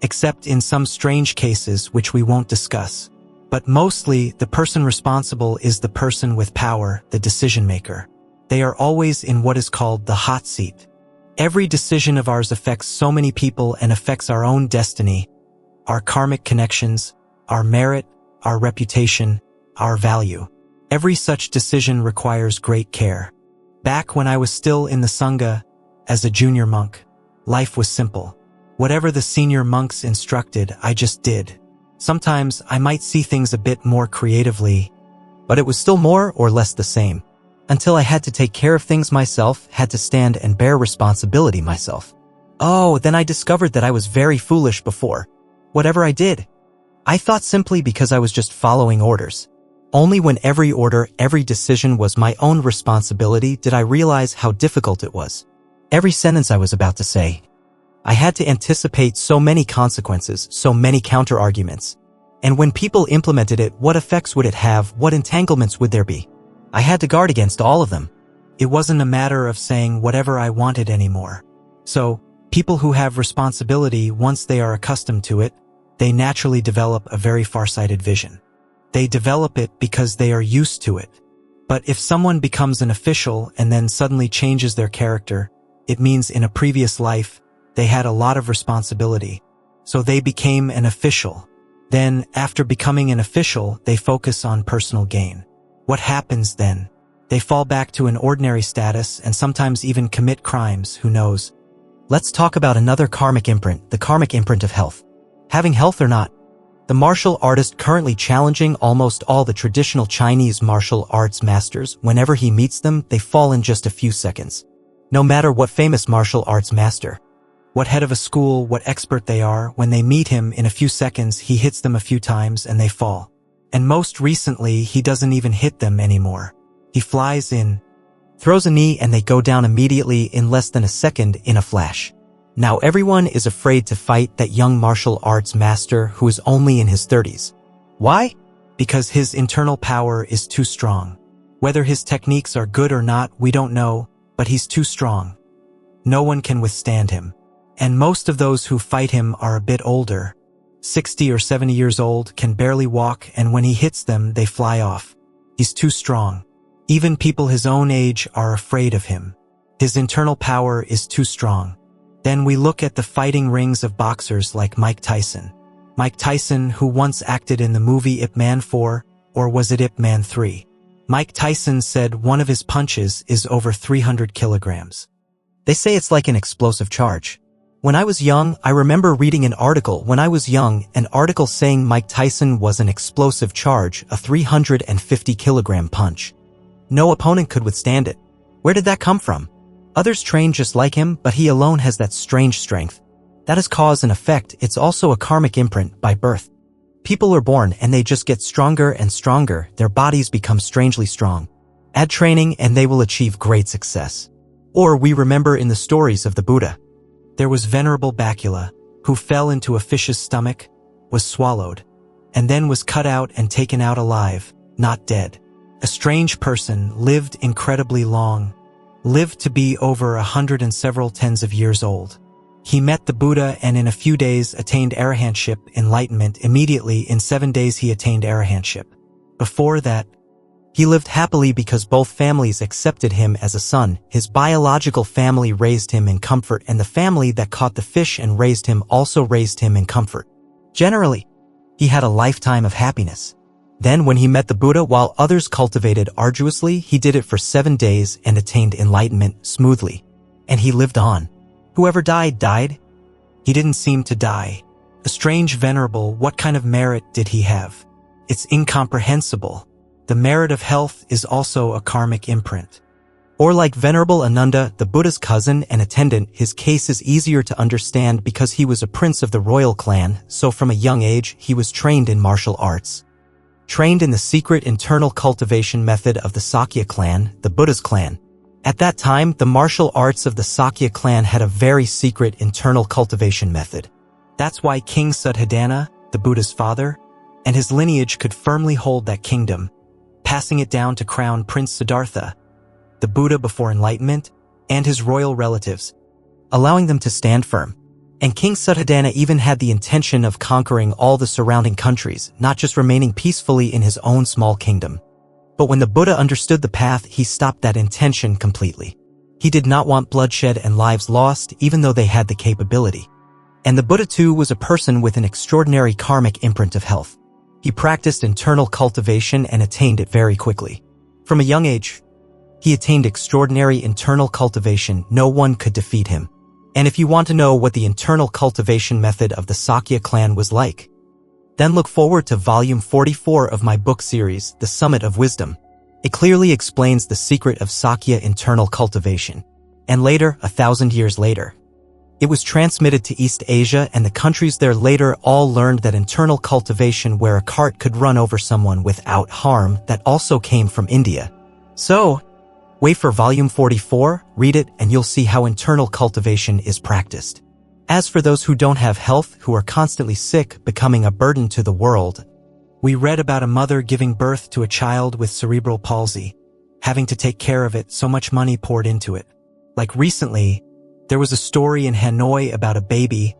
except in some strange cases which we won't discuss. But mostly, the person responsible is the person with power, the decision maker. They are always in what is called the hot seat. Every decision of ours affects so many people and affects our own destiny, our karmic connections, our merit, our reputation, our value. Every such decision requires great care. Back when I was still in the Sangha, as a junior monk, life was simple. Whatever the senior monks instructed, I just did. Sometimes I might see things a bit more creatively, but it was still more or less the same. Until I had to take care of things myself, had to stand and bear responsibility myself. Oh, then I discovered that I was very foolish before. Whatever I did, I thought simply because I was just following orders. Only when every order, every decision was my own responsibility did I realize how difficult it was. Every sentence I was about to say, I had to anticipate so many consequences, so many counter-arguments. And when people implemented it, what effects would it have? What entanglements would there be? I had to guard against all of them. It wasn't a matter of saying whatever I wanted anymore. So, people who have responsibility, once they are accustomed to it, they naturally develop a very far-sighted vision. They develop it because they are used to it. But if someone becomes an official and then suddenly changes their character, it means in a previous life, they had a lot of responsibility. So they became an official. Then, after becoming an official, they focus on personal gain. What happens then? They fall back to an ordinary status and sometimes even commit crimes, who knows? Let's talk about another karmic imprint, the karmic imprint of health. Having health or not? The martial artist currently challenging almost all the traditional Chinese martial arts masters, whenever he meets them, they fall in just a few seconds. No matter what famous martial arts master, what head of a school, what expert they are, when they meet him in a few seconds, he hits them a few times and they fall. And most recently, he doesn't even hit them anymore. He flies in, throws a knee, and they go down immediately in less than a second, in a flash. Now everyone is afraid to fight that young martial arts master who is only in his 30s. Why? Because his internal power is too strong. Whether his techniques are good or not, we don't know, but he's too strong. No one can withstand him. And most of those who fight him are a bit older. 60 or 70 years old, can barely walk, and when he hits them, they fly off. He's too strong. Even people his own age are afraid of him. His internal power is too strong. Then we look at the fighting rings of boxers like Mike Tyson. Mike Tyson, who once acted in the movie Ip Man 4, or was it Ip Man 3? Mike Tyson said one of his punches is over 300 kilograms. They say it's like an explosive charge. When I was young, I remember reading an article saying Mike Tyson was an explosive charge, a 350 kilogram punch. No opponent could withstand it. Where did that come from? Others train just like him, but he alone has that strange strength. That is cause and effect. It's also a karmic imprint by birth. People are born and they just get stronger and stronger. Their bodies become strangely strong. Add training and they will achieve great success. Or we remember in the stories of the Buddha. There was Venerable Bacula, who fell into a fish's stomach, was swallowed, and then was cut out and taken out alive, not dead. A strange person, lived incredibly long, lived to be over 100 and several tens of years old. He met the Buddha and in a few days attained arahantship, enlightenment. Immediately in 7 days he attained arahantship. Before that, he lived happily because both families accepted him as a son. His biological family raised him in comfort, and the family that caught the fish and raised him also raised him in comfort. Generally, he had a lifetime of happiness. Then when he met the Buddha, while others cultivated arduously, he did it for 7 days and attained enlightenment smoothly. And he lived on. Whoever died, died. He didn't seem to die. A strange venerable, what kind of merit did he have? It's incomprehensible. The merit of health is also a karmic imprint. Or like Venerable Ananda, the Buddha's cousin and attendant, his case is easier to understand because he was a prince of the royal clan, so from a young age he was trained in martial arts. Trained in the secret internal cultivation method of the Sakya clan, the Buddha's clan. At that time, the martial arts of the Sakya clan had a very secret internal cultivation method. That's why King Suddhodana, the Buddha's father, and his lineage could firmly hold that kingdom, passing it down to Crown Prince Siddhartha, the Buddha before enlightenment, and his royal relatives, allowing them to stand firm. And King Suddhodana even had the intention of conquering all the surrounding countries, not just remaining peacefully in his own small kingdom. But when the Buddha understood the path, he stopped that intention completely. He did not want bloodshed and lives lost, even though they had the capability. And the Buddha too was a person with an extraordinary karmic imprint of health. He practiced internal cultivation and attained it very quickly. From a young age, he attained extraordinary internal cultivation. No one could defeat him. And if you want to know what the internal cultivation method of the Sakya clan was like, then look forward to volume 44 of my book series, The Summit of Wisdom. It clearly explains the secret of Sakya internal cultivation. And later, 1,000 years later, it was transmitted to East Asia, and the countries there later all learned that internal cultivation where a cart could run over someone without harm, that also came from India. So, wait for volume 44, read it, and you'll see how internal cultivation is practiced. As for those who don't have health, who are constantly sick, becoming a burden to the world, we read about a mother giving birth to a child with cerebral palsy, having to take care of it, so much money poured into it. Like recently, there was a story in Hanoi about a baby,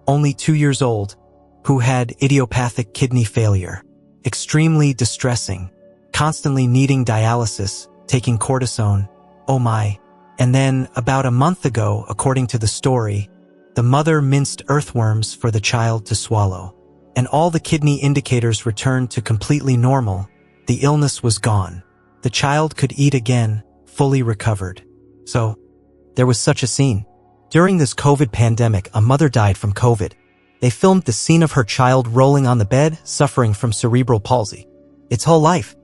only 2 years old, who had idiopathic kidney failure. Extremely distressing, constantly needing dialysis, taking cortisone, oh my. And then, about a month ago, according to the story, the mother minced earthworms for the child to swallow. And all the kidney indicators returned to completely normal. The illness was gone. The child could eat again, fully recovered. So, there was such a scene. During this COVID pandemic, a mother died from COVID. They filmed the scene of her child rolling on the bed, suffering from cerebral palsy. Its whole life,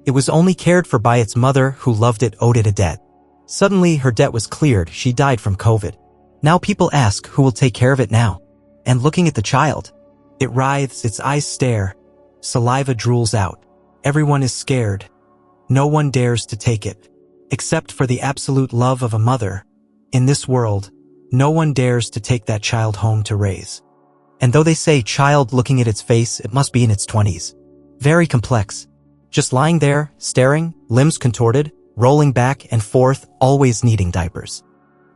it was only cared for by its mother, who loved it, owed it a debt. Suddenly, her debt was cleared. She died from COVID. Now people ask, who will take care of it now? And looking at the child, it writhes, its eyes stare, saliva drools out. Everyone is scared. No one dares to take it. Except for the absolute love of a mother. In this world, no one dares to take that child home to raise. And though they say child, looking at its face, it must be in its 20s. Very complex. Just lying there, staring, limbs contorted, rolling back and forth, always needing diapers.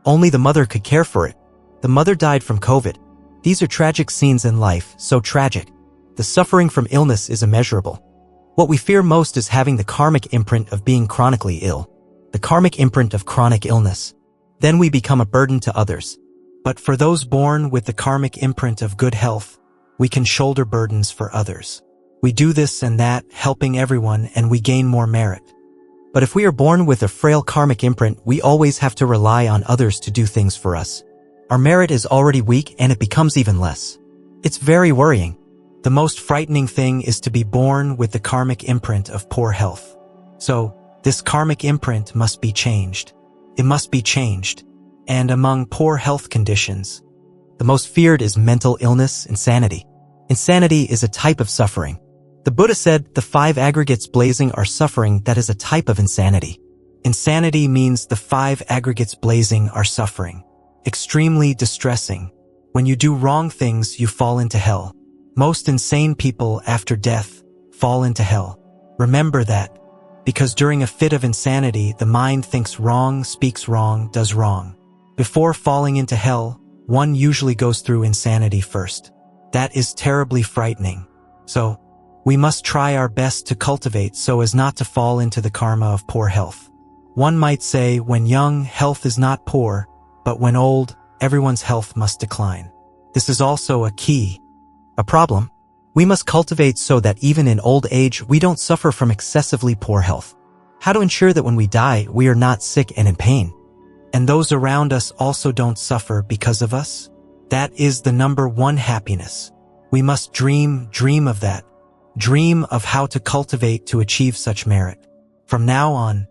Only the mother could care for it. The mother died from COVID. These are tragic scenes in life, so tragic. The suffering from illness is immeasurable. What we fear most is having the karmic imprint of being chronically ill. The karmic imprint of chronic illness. Then we become a burden to others. But for those born with the karmic imprint of good health, we can shoulder burdens for others. We do this and that, helping everyone, and we gain more merit. But if we are born with a frail karmic imprint, we always have to rely on others to do things for us. Our merit is already weak and it becomes even less. It's very worrying. The most frightening thing is to be born with the karmic imprint of poor health. So, this karmic imprint must be changed. It must be changed. And among poor health conditions, the most feared is mental illness, insanity. Insanity is a type of suffering. The Buddha said the 5 aggregates blazing are suffering. That is a type of insanity. Insanity means the 5 aggregates blazing are suffering. Extremely distressing. When you do wrong things, you fall into hell. Most insane people after death fall into hell. Remember that, because during a fit of insanity, the mind thinks wrong, speaks wrong, does wrong. Before falling into hell, one usually goes through insanity first. That is terribly frightening. So, we must try our best to cultivate so as not to fall into the karma of poor health. One might say, when young, health is not poor, but when old, everyone's health must decline. This is also a problem. We must cultivate so that even in old age, we don't suffer from excessively poor health. How to ensure that when we die, we are not sick and in pain, and those around us also don't suffer because of us? That is the number one happiness. We must dream of that. Dream of how to cultivate to achieve such merit. From now on,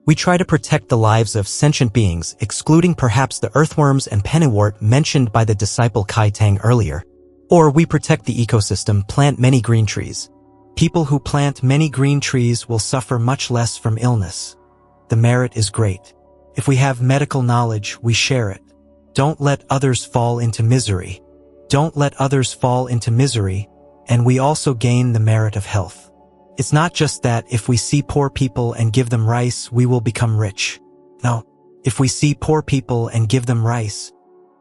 we try to protect the lives of sentient beings, excluding perhaps the earthworms and pennywort mentioned by the disciple Kai Tang earlier. Or we protect the ecosystem, plant many green trees. People who plant many green trees will suffer much less from illness. The merit is great. If we have medical knowledge, we share it. Don't let others fall into misery. Don't let others fall into misery, and we also gain the merit of health. It's not just that if we see poor people and give them rice, we will become rich. No, if we see poor people and give them rice,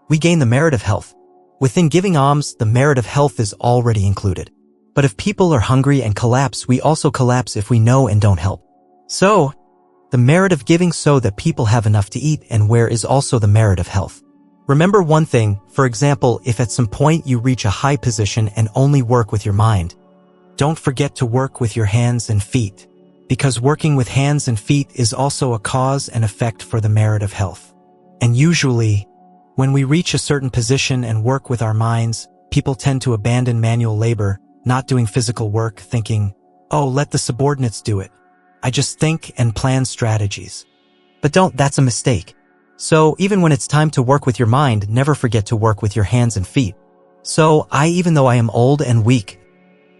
we gain the merit of health. Within giving alms, the merit of health is already included. But if people are hungry and collapse, we also collapse if we know and don't help. So, the merit of giving so that people have enough to eat and wear is also the merit of health. Remember one thing, for example, if at some point you reach a high position and only work with your mind, don't forget to work with your hands and feet, because working with hands and feet is also a cause and effect for the merit of health. And usually, when we reach a certain position and work with our minds, people tend to abandon manual labor, not doing physical work, thinking, oh, let the subordinates do it. I just think and plan strategies. But that's a mistake. So even when it's time to work with your mind, never forget to work with your hands and feet. So even though I am old and weak,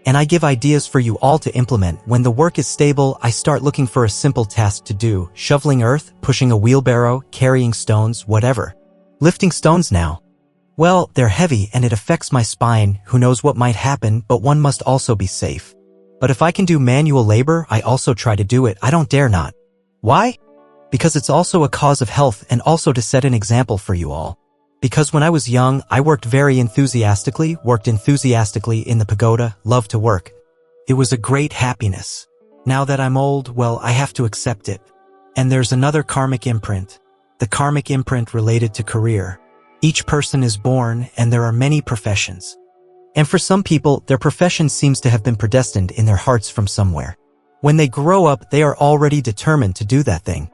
and I give ideas for you all to implement, when the work is stable, I start looking for a simple task to do, shoveling earth, pushing a wheelbarrow, carrying stones, whatever. Lifting stones now. Well, they're heavy and it affects my spine, who knows what might happen, but one must also be safe. But if I can do manual labor, I also try to do it. I don't dare not. Why? Because it's also a cause of health and also to set an example for you all. Because when I was young, I worked enthusiastically in the pagoda, loved to work. It was a great happiness. Now that I'm old, well, I have to accept it. And there's another karmic imprint. The karmic imprint related to career. Each person is born and there are many professions. And for some people, their profession seems to have been predestined in their hearts from somewhere. When they grow up, they are already determined to do that thing.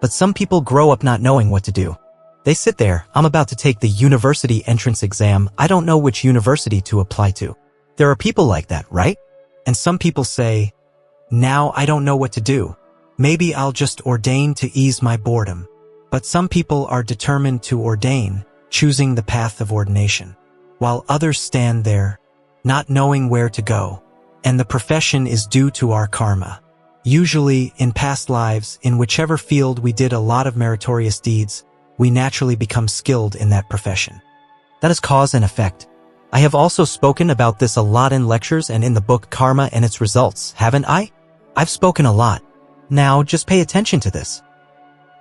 But some people grow up not knowing what to do. They sit there, I'm about to take the university entrance exam, I don't know which university to apply to. There are people like that, right? And some people say, now I don't know what to do. Maybe I'll just ordain to ease my boredom. But some people are determined to ordain, choosing the path of ordination, while others stand there, not knowing where to go. And the profession is due to our karma. Usually, in past lives, in whichever field we did a lot of meritorious deeds, we naturally become skilled in that profession. That is cause and effect. I have also spoken about this a lot in lectures and in the book Karma and its Results, haven't I? I've spoken a lot. Now, just pay attention to this.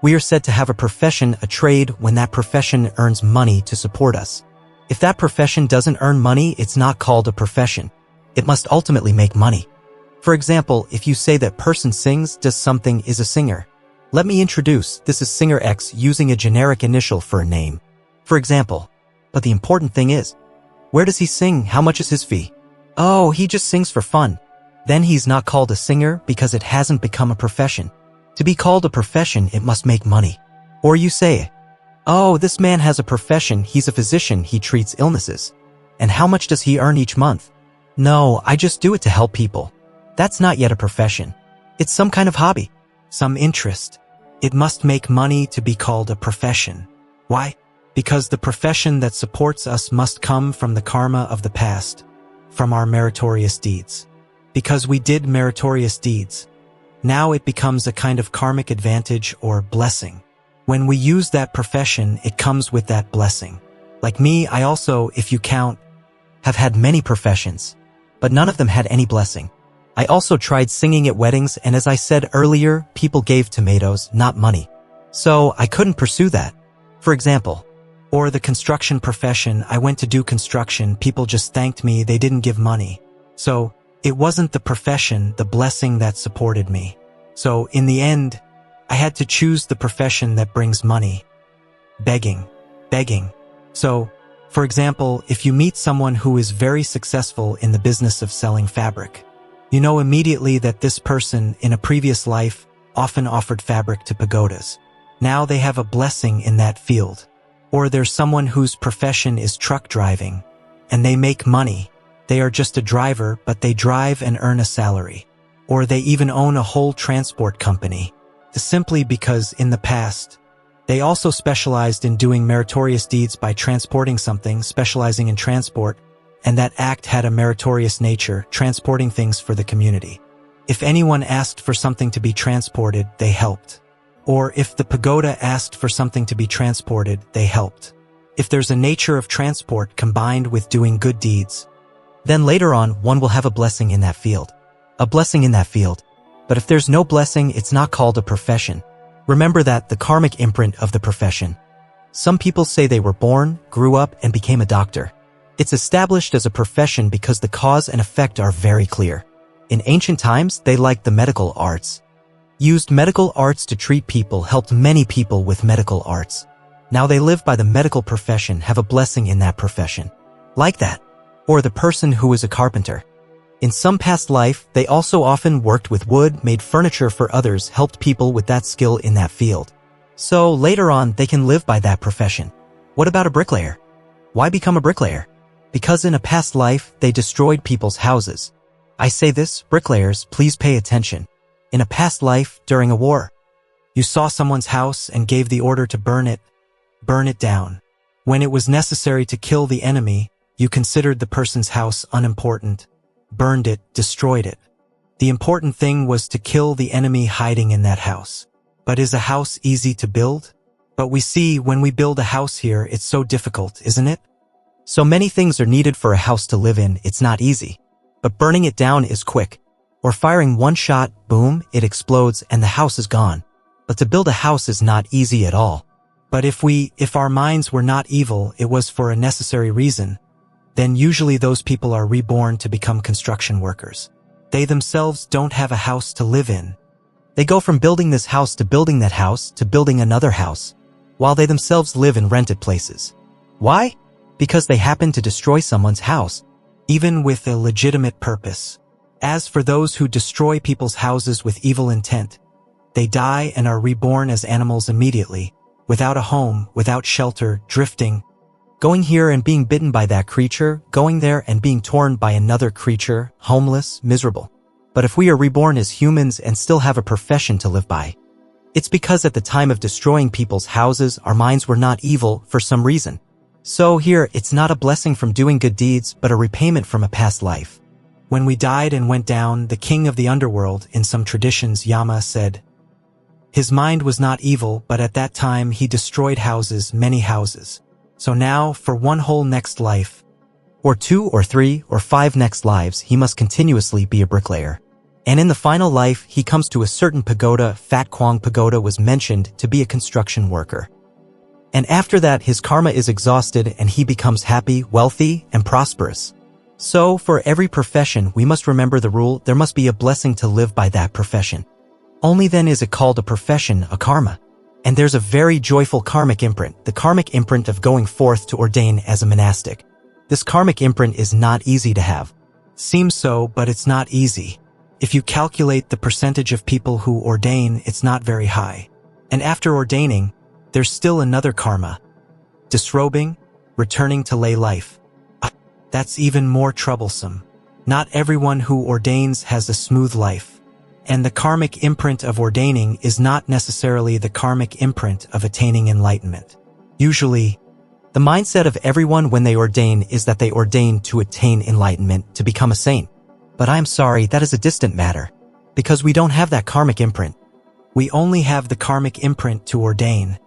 We are said to have a profession, a trade, when that profession earns money to support us. If that profession doesn't earn money, it's not called a profession. It must ultimately make money. For example, if you say that person sings, does something is a singer. Let me introduce, this is singer X using a generic initial for a name. For example. But the important thing is, Where does he sing? How much is his fee? Oh, he just sings for fun. Then he's not called a singer because it hasn't become a profession. To be called a profession, it must make money. Or you say, oh, this man has a profession, he's a physician, he treats illnesses. And how much does he earn each month? No, I just do it to help people. That's not yet a profession. It's some kind of hobby, some interest. It must make money to be called a profession. Why? Because the profession that supports us must come from the karma of the past, from our meritorious deeds. Because we did meritorious deeds, now it becomes a kind of karmic advantage or blessing. When we use that profession, it comes with that blessing. Like me, I also, if you count, have had many professions, but none of them had any blessing. I also tried singing at weddings, and as I said earlier, people gave tomatoes, not money. So I couldn't pursue that. For example, or the construction profession, I went to do construction, people just thanked me, they didn't give money. So it wasn't the profession, the blessing that supported me. So in the end, I had to choose the profession that brings money. Begging. So, for example, if you meet someone who is very successful in the business of selling fabric, you know immediately that this person in a previous life often offered fabric to pagodas. Now they have a blessing in that field. Or there's someone whose profession is truck driving, and they make money. They are just a driver, but they drive and earn a salary. Or they even own a whole transport company. Simply because in the past, they also specialized in doing meritorious deeds by transporting something, specializing in transport, and that act had a meritorious nature, transporting things for the community. If anyone asked for something to be transported, they helped. Or if the pagoda asked for something to be transported, they helped. If there's a nature of transport combined with doing good deeds, then later on one will have a blessing in that field. A blessing in that field. But if there's no blessing, it's not called a profession. Remember that, the karmic imprint of the profession. Some people say they were born, grew up, and became a doctor. It's established as a profession because the cause and effect are very clear. In ancient times, they liked the medical arts. Used medical arts to treat people, helped many people with medical arts. Now they live by the medical profession, have a blessing in that profession. Like that. Or the person who is a carpenter. In some past life, they also often worked with wood, made furniture for others, helped people with that skill in that field. So later on, they can live by that profession. What about a bricklayer? Why become a bricklayer? Because in a past life, they destroyed people's houses. I say this, bricklayers, please pay attention. In a past life, during a war, you saw someone's house and gave the order to burn it down. When it was necessary to kill the enemy, you considered the person's house unimportant, burned it, destroyed it. The important thing was to kill the enemy hiding in that house. But is a house easy to build? But we see when we build a house here, it's so difficult, isn't it? So many things are needed for a house to live in, it's not easy. But burning it down is quick. Or firing one shot, boom, it explodes and the house is gone. But to build a house is not easy at all. But if our minds were not evil, it was for a necessary reason, then usually those people are reborn to become construction workers. They themselves don't have a house to live in. They go from building this house to building that house to building another house, while they themselves live in rented places. Why? Because they happen to destroy someone's house, even with a legitimate purpose. As for those who destroy people's houses with evil intent, they die and are reborn as animals immediately, without a home, without shelter, drifting, going here and being bitten by that creature, going there and being torn by another creature, homeless, miserable. But if we are reborn as humans and still have a profession to live by, it's because at the time of destroying people's houses, our minds were not evil for some reason. So here, it's not a blessing from doing good deeds, but a repayment from a past life. When we died and went down, the king of the underworld, in some traditions, Yama, said, his mind was not evil, but at that time he destroyed houses, many houses. So now, for one whole next life, or 2 or 3 or 5 next lives, he must continuously be a bricklayer. And in the final life, he comes to a certain pagoda. Fat Kwang Pagoda was mentioned to be a construction worker. And after that, his karma is exhausted and he becomes happy, wealthy, and prosperous. So, for every profession, we must remember the rule, there must be a blessing to live by that profession. Only then is it called a profession, a karma. And there's a very joyful karmic imprint, the karmic imprint of going forth to ordain as a monastic. This karmic imprint is not easy to have. Seems so, but it's not easy. If you calculate the percentage of people who ordain, it's not very high. And after ordaining, there's still another karma. Disrobing, returning to lay life. That's even more troublesome. Not everyone who ordains has a smooth life. And the karmic imprint of ordaining is not necessarily the karmic imprint of attaining enlightenment. Usually, the mindset of everyone when they ordain is that they ordain to attain enlightenment, to become a saint. But I'm sorry, that is a distant matter. Because we don't have that karmic imprint. We only have the karmic imprint to ordain,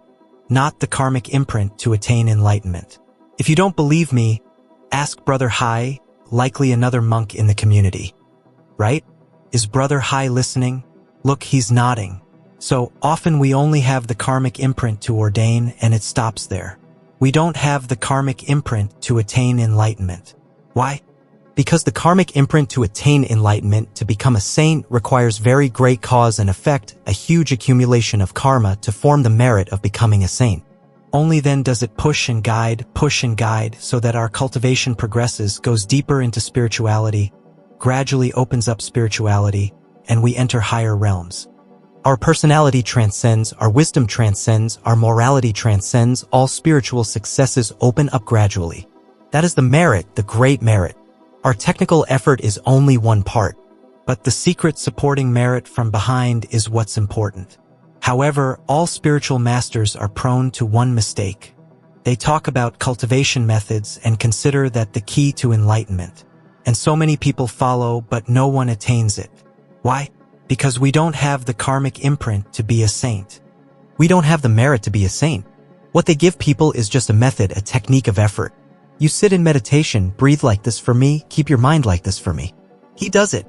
not the karmic imprint to attain enlightenment. If you don't believe me, ask Brother Hai, likely another monk in the community. Right? Is Brother Hai listening? Look, he's nodding. So often we only have the karmic imprint to ordain and it stops there. We don't have the karmic imprint to attain enlightenment. Why? Because the karmic imprint to attain enlightenment, to become a saint, requires very great cause and effect, a huge accumulation of karma to form the merit of becoming a saint. Only then does it push and guide, so that our cultivation progresses, goes deeper into spirituality, gradually opens up spirituality, and we enter higher realms. Our personality transcends, our wisdom transcends, our morality transcends, all spiritual successes open up gradually. That is the merit, the great merit. Our technical effort is only one part, but the secret supporting merit from behind is what's important. However, all spiritual masters are prone to one mistake. They talk about cultivation methods and consider that the key to enlightenment. And so many people follow, but no one attains it. Why? Because we don't have the karmic imprint to be a saint. We don't have the merit to be a saint. What they give people is just a method, a technique of effort. You sit in meditation, breathe like this for me, keep your mind like this for me. He does it.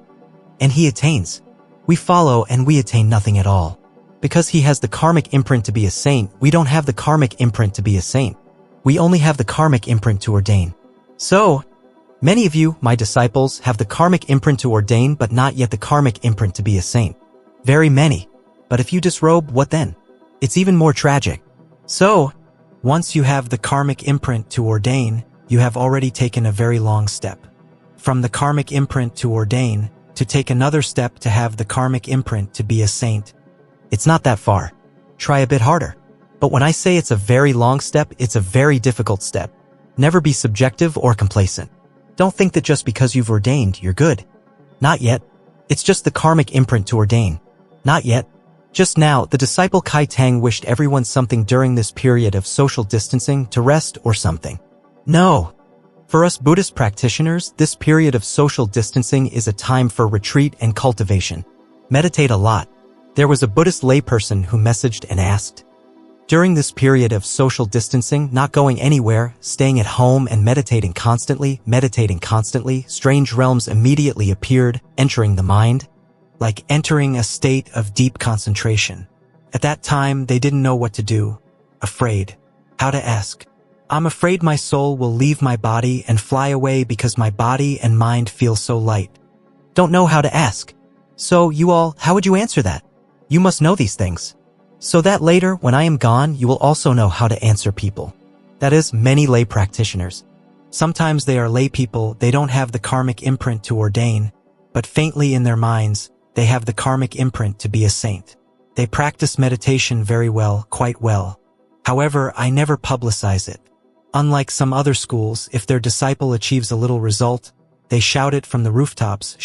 And he attains. We follow and we attain nothing at all. Because he has the karmic imprint to be a saint, we don't have the karmic imprint to be a saint. We only have the karmic imprint to ordain. So, many of you, my disciples, have the karmic imprint to ordain but not yet the karmic imprint to be a saint. Very many. But if you disrobe, what then? It's even more tragic. So, once you have the karmic imprint to ordain, you have already taken a very long step. From the karmic imprint to ordain, to take another step to have the karmic imprint to be a saint, it's not that far. Try a bit harder. But when I say it's a very long step, it's a very difficult step. Never be subjective or complacent. Don't think that just because you've ordained, you're good. Not yet. It's just the karmic imprint to ordain. Not yet. Just now, the disciple Kai Tang wished everyone something during this period of social distancing, to rest or something. No. For us Buddhist practitioners, this period of social distancing is a time for retreat and cultivation. Meditate a lot. There was a Buddhist layperson who messaged and asked, during this period of social distancing, not going anywhere, staying at home and meditating constantly, strange realms immediately appeared, entering the mind, like entering a state of deep concentration. At that time, they didn't know what to do, afraid. How to ask? I'm afraid my soul will leave my body and fly away because my body and mind feel so light. Don't know how to ask. So you all, how would you answer that? You must know these things. So that later, when I am gone, you will also know how to answer people. That is, many lay practitioners. Sometimes they are lay people, they don't have the karmic imprint to ordain, but faintly in their minds, they have the karmic imprint to be a saint. They practice meditation very well, quite well. However, I never publicize it. Unlike some other schools, if their disciple achieves a little result, they shout it from the rooftops,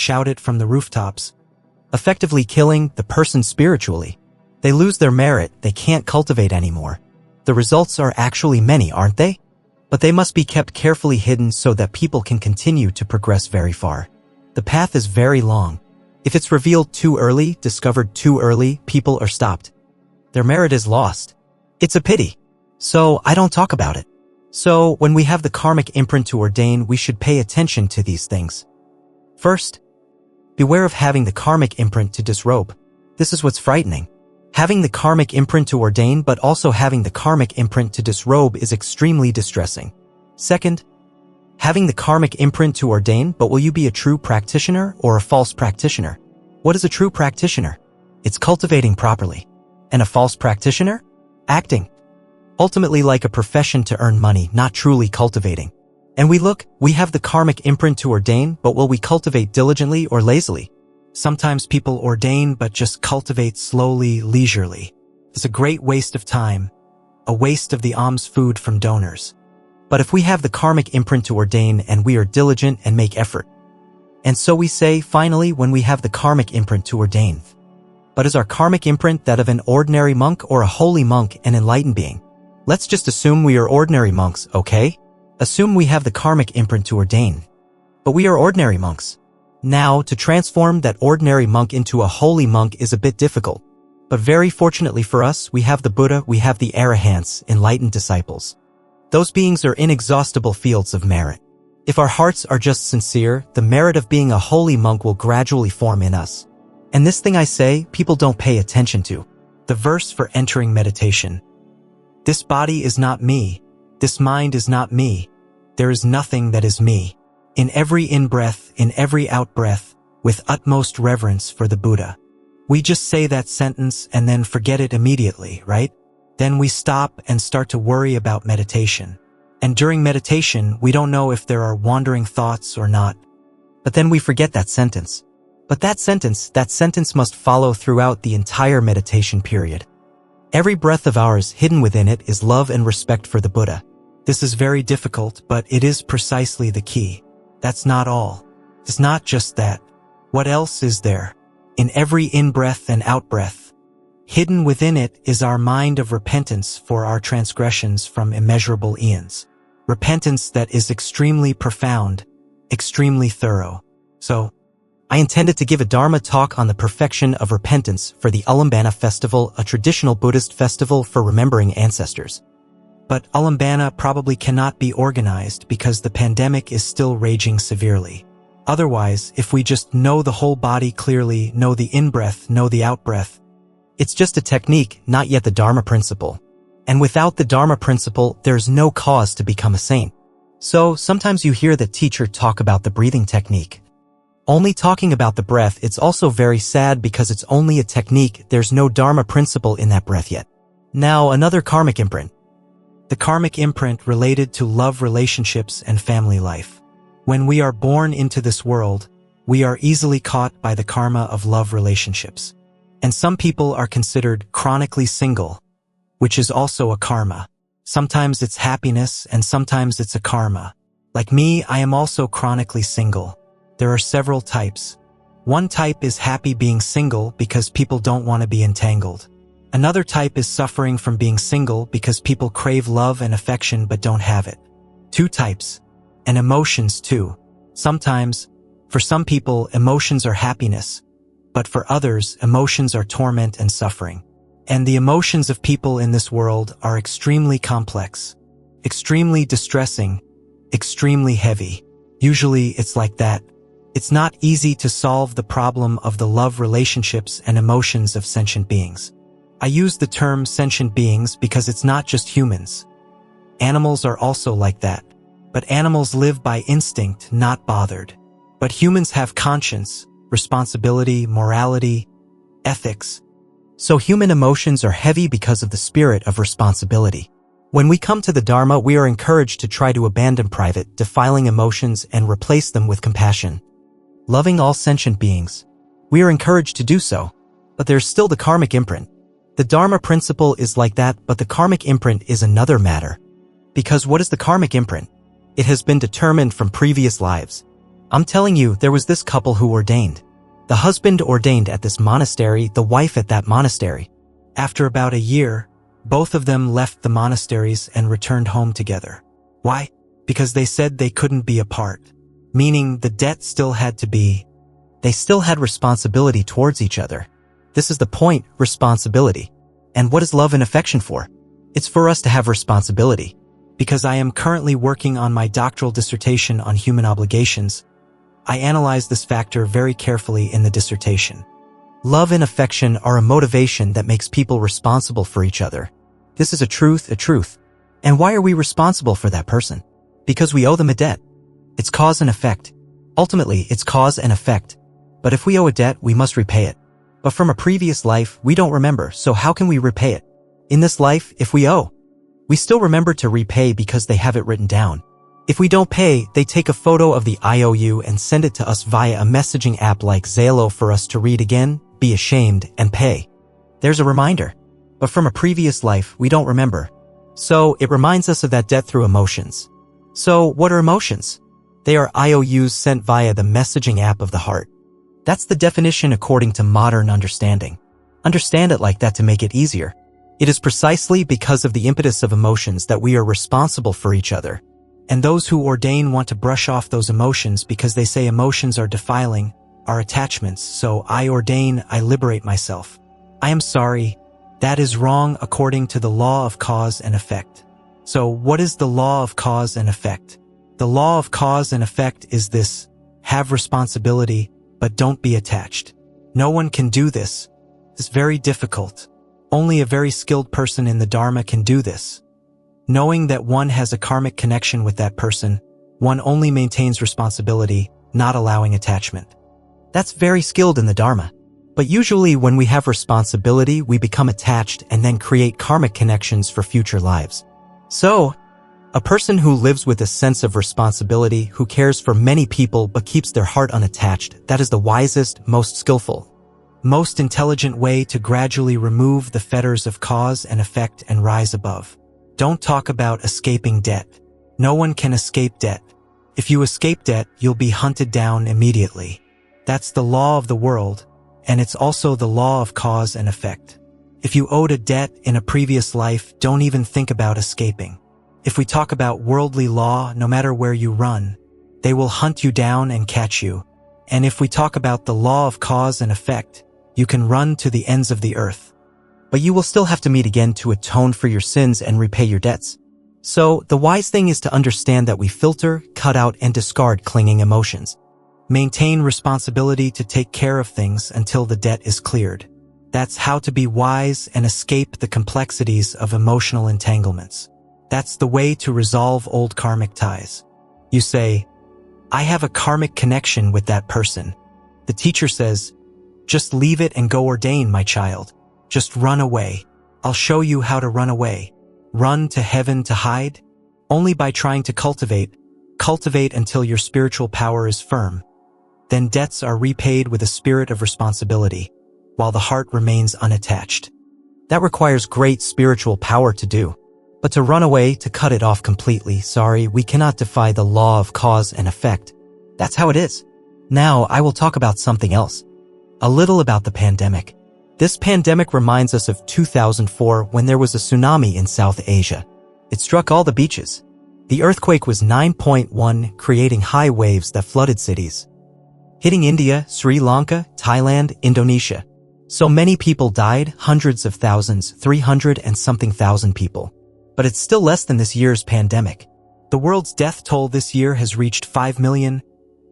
effectively killing the person spiritually. They lose their merit, they can't cultivate anymore. The results are actually many, aren't they? But they must be kept carefully hidden so that people can continue to progress very far. The path is very long. If it's revealed too early, discovered too early, people are stopped. Their merit is lost. It's a pity. So I don't talk about it. So when we have the karmic imprint to ordain, we should pay attention to these things. First, beware of having the karmic imprint to disrobe. This is what's frightening. Having the karmic imprint to ordain but also having the karmic imprint to disrobe is extremely distressing. Second, having the karmic imprint to ordain, but will you be a true practitioner or a false practitioner? What is a true practitioner? It's cultivating properly. And a false practitioner? Acting. Ultimately like a profession to earn money, not truly cultivating. And we have the karmic imprint to ordain, but will we cultivate diligently or lazily? Sometimes people ordain but just cultivate slowly, leisurely. It's a great waste of time, a waste of the alms food from donors. But if we have the karmic imprint to ordain and we are diligent and make effort, and so we say, finally, when we have the karmic imprint to ordain. But is our karmic imprint that of an ordinary monk or a holy monk, an enlightened being? Let's just assume we are ordinary monks, okay? Assume we have the karmic imprint to ordain. But we are ordinary monks. Now, to transform that ordinary monk into a holy monk is a bit difficult. But very fortunately for us, we have the Buddha, we have the arahants, enlightened disciples. Those beings are inexhaustible fields of merit. If our hearts are just sincere, the merit of being a holy monk will gradually form in us. And this thing I say, people don't pay attention to. The verse for entering meditation. This body is not me. This mind is not me. There is nothing that is me. In every in-breath, in every out-breath, with utmost reverence for the Buddha. We just say that sentence and then forget it immediately, right? Then we stop and start to worry about meditation. And during meditation, we don't know if there are wandering thoughts or not. But then we forget that sentence. But that sentence must follow throughout the entire meditation period. Every breath of ours hidden within it is love and respect for the Buddha. This is very difficult, but it is precisely the key. That's not all. It's not just that. What else is there? In every in-breath and out-breath, hidden within it is our mind of repentance for our transgressions from immeasurable eons. Repentance that is extremely profound, extremely thorough. So, I intended to give a Dharma talk on the perfection of repentance for the Ulambana festival, a traditional Buddhist festival for remembering ancestors. But Ulambana probably cannot be organized because the pandemic is still raging severely. Otherwise, if we just know the whole body clearly, know the in-breath, know the out-breath, it's just a technique, not yet the Dharma principle. And without the Dharma principle, there's no cause to become a saint. So, sometimes you hear the teacher talk about the breathing technique. Only talking about the breath, it's also very sad because it's only a technique, there's no Dharma principle in that breath yet. Now, another karmic imprint. The karmic imprint related to love relationships and family life. When we are born into this world, we are easily caught by the karma of love relationships. And some people are considered chronically single, which is also a karma. Sometimes it's happiness and sometimes it's a karma. Like me, I am also chronically single. There are several types. One type is happy being single because people don't want to be entangled. Another type is suffering from being single because people crave love and affection but don't have it. Two types. And emotions too. Sometimes, for some people, emotions are happiness, but for others, emotions are torment and suffering. And the emotions of people in this world are extremely complex, extremely distressing, extremely heavy. Usually it's like that. It's not easy to solve the problem of the love relationships and emotions of sentient beings. I use the term sentient beings because it's not just humans. Animals are also like that. But animals live by instinct, not bothered. But humans have conscience, responsibility, morality, ethics. So human emotions are heavy because of the spirit of responsibility. When we come to the Dharma, we are encouraged to try to abandon private, defiling emotions and replace them with compassion. Loving all sentient beings. We are encouraged to do so. But there's still the karmic imprint. The Dharma principle is like that, but the karmic imprint is another matter. Because what is the karmic imprint? It has been determined from previous lives. I'm telling you, there was this couple who ordained. The husband ordained at this monastery, the wife at that monastery. After about a year, both of them left the monasteries and returned home together. Why? Because they said they couldn't be apart. Meaning the debt still had to be. They still had responsibility towards each other. This is the point, responsibility. And what is love and affection for? It's for us to have responsibility. Because I am currently working on my doctoral dissertation on human obligations, I analyze this factor very carefully in the dissertation. Love and affection are a motivation that makes people responsible for each other. This is a truth. And why are we responsible for that person? Because we owe them a debt. It's cause and effect. Ultimately, it's cause and effect. But if we owe a debt, we must repay it. But from a previous life, we don't remember, so how can we repay it? In this life, if we owe, we still remember to repay because they have it written down. If we don't pay, they take a photo of the IOU and send it to us via a messaging app like Zalo for us to read again, be ashamed, and pay. There's a reminder. But from a previous life, we don't remember. So, it reminds us of that debt through emotions. So, what are emotions? They are IOUs sent via the messaging app of the heart. That's the definition according to modern understanding. Understand it like that to make it easier. It is precisely because of the impetus of emotions that we are responsible for each other. And those who ordain want to brush off those emotions because they say emotions are defiling, are attachments, so I ordain, I liberate myself. I am sorry, that is wrong according to the law of cause and effect. So what is the law of cause and effect? The law of cause and effect is this: have responsibility, but don't be attached. No one can do this. It's very difficult. Only a very skilled person in the Dharma can do this. Knowing that one has a karmic connection with that person, one only maintains responsibility, not allowing attachment. That's very skilled in the Dharma. But usually when we have responsibility, we become attached and then create karmic connections for future lives. So, a person who lives with a sense of responsibility, who cares for many people but keeps their heart unattached, that is the wisest, most skillful, most intelligent way to gradually remove the fetters of cause and effect and rise above. Don't talk about escaping debt. No one can escape debt. If you escape debt, you'll be hunted down immediately. That's the law of the world, and it's also the law of cause and effect. If you owed a debt in a previous life, don't even think about escaping. If we talk about worldly law, no matter where you run, they will hunt you down and catch you. And if we talk about the law of cause and effect, you can run to the ends of the earth. But you will still have to meet again to atone for your sins and repay your debts. So, the wise thing is to understand that we filter, cut out, and discard clinging emotions. Maintain responsibility to take care of things until the debt is cleared. That's how to be wise and escape the complexities of emotional entanglements. That's the way to resolve old karmic ties. You say, I have a karmic connection with that person. The teacher says, just leave it and go ordain, my child. Just run away. I'll show you how to run away. Run to heaven to hide? Only by trying to cultivate until your spiritual power is firm. Then debts are repaid with a spirit of responsibility, while the heart remains unattached. That requires great spiritual power to do. But to run away, to cut it off completely, sorry, we cannot defy the law of cause and effect. That's how it is. Now, I will talk about something else. A little about the pandemic. This pandemic reminds us of 2004 when there was a tsunami in South Asia. It struck all the beaches. The earthquake was 9.1, creating high waves that flooded cities, hitting India, Sri Lanka, Thailand, Indonesia. So many people died, hundreds of thousands, 300 and something thousand people. But it's still less than this year's pandemic. The world's death toll this year has reached 5 million,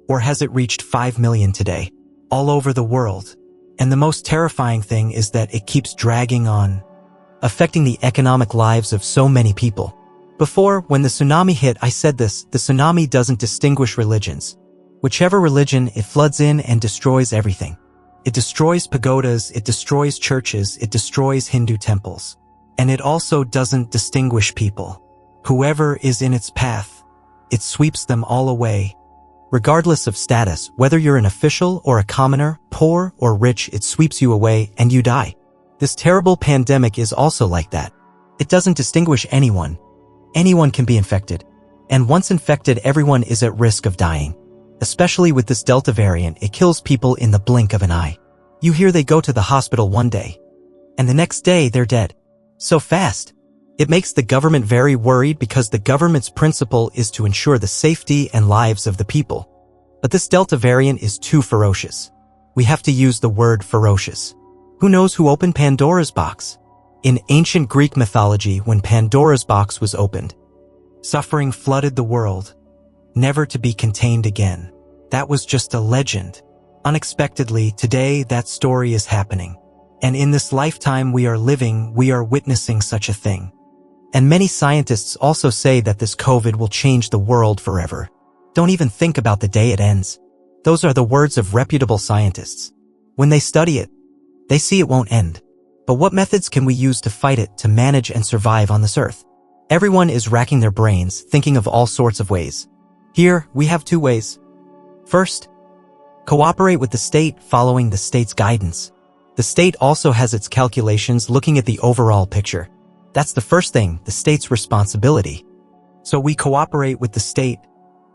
or has it reached 5 million today, all over the world. And the most terrifying thing is that it keeps dragging on, affecting the economic lives of so many people. Before, when the tsunami hit, I said this: the tsunami doesn't distinguish religions. Whichever religion, it floods in and destroys everything. It destroys pagodas, it destroys churches, it destroys Hindu temples. And it also doesn't distinguish people. Whoever is in its path, it sweeps them all away. Regardless of status, whether you're an official or a commoner, poor or rich, it sweeps you away and you die. This terrible pandemic is also like that. It doesn't distinguish anyone. Anyone can be infected. And once infected, everyone is at risk of dying. Especially with this Delta variant, it kills people in the blink of an eye. You hear they go to the hospital one day, and the next day they're dead. So fast. It makes the government very worried because the government's principle is to ensure the safety and lives of the people. But this Delta variant is too ferocious. We have to use the word ferocious. Who knows who opened Pandora's box? In ancient Greek mythology, when Pandora's box was opened, suffering flooded the world, never to be contained again. That was just a legend. Unexpectedly, today that story is happening. And in this lifetime we are living, we are witnessing such a thing. And many scientists also say that this COVID will change the world forever. Don't even think about the day it ends. Those are the words of reputable scientists. When they study it, they see it won't end. But what methods can we use to fight it, to manage and survive on this earth? Everyone is racking their brains, thinking of all sorts of ways. Here, we have 2 ways. First, cooperate with the state following the state's guidance. The state also has its calculations looking at the overall picture. That's the first thing, the state's responsibility. So we cooperate with the state,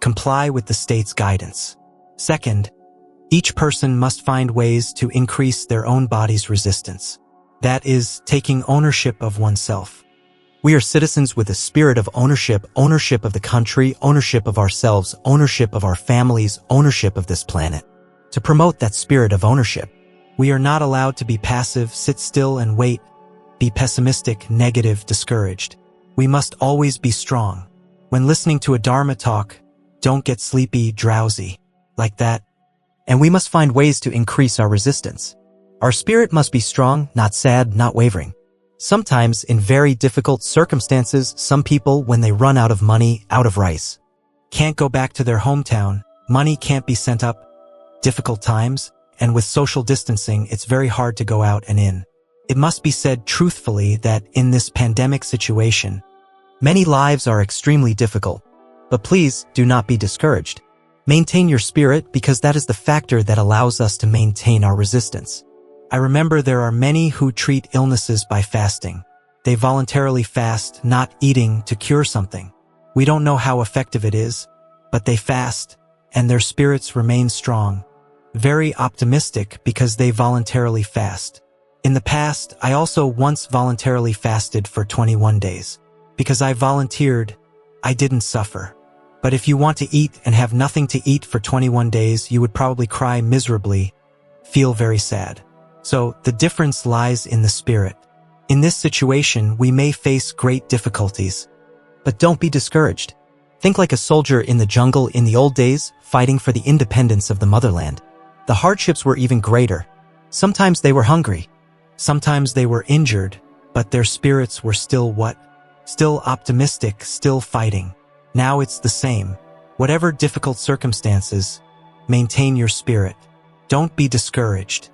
comply with the state's guidance. Second, each person must find ways to increase their own body's resistance. That is, taking ownership of oneself. We are citizens with a spirit of ownership, ownership of the country, ownership of ourselves, ownership of our families, ownership of this planet. To promote that spirit of ownership, we are not allowed to be passive, sit still and wait, be pessimistic, negative, discouraged. We must always be strong. When listening to a Dharma talk, don't get sleepy, drowsy, like that. And we must find ways to increase our resistance. Our spirit must be strong, not sad, not wavering. Sometimes, in very difficult circumstances, some people, when they run out of money, out of rice, can't go back to their hometown, money can't be sent up, difficult times, and with social distancing, it's very hard to go out and in. It must be said truthfully that in this pandemic situation, many lives are extremely difficult. But please, do not be discouraged. Maintain your spirit because that is the factor that allows us to maintain our resistance. I remember there are many who treat illnesses by fasting. They voluntarily fast, not eating, to cure something. We don't know how effective it is, but they fast, and their spirits remain strong. Very optimistic because they voluntarily fast. In the past, I also once voluntarily fasted for 21 days. Because I volunteered, I didn't suffer. But if you want to eat and have nothing to eat for 21 days, you would probably cry miserably, feel very sad. So, the difference lies in the spirit. In this situation, we may face great difficulties. But don't be discouraged. Think like a soldier in the jungle in the old days, fighting for the independence of the motherland. The hardships were even greater. Sometimes they were hungry. Sometimes they were injured, but their spirits were still what? Still optimistic, still fighting. Now it's the same. Whatever difficult circumstances, maintain your spirit. Don't be discouraged.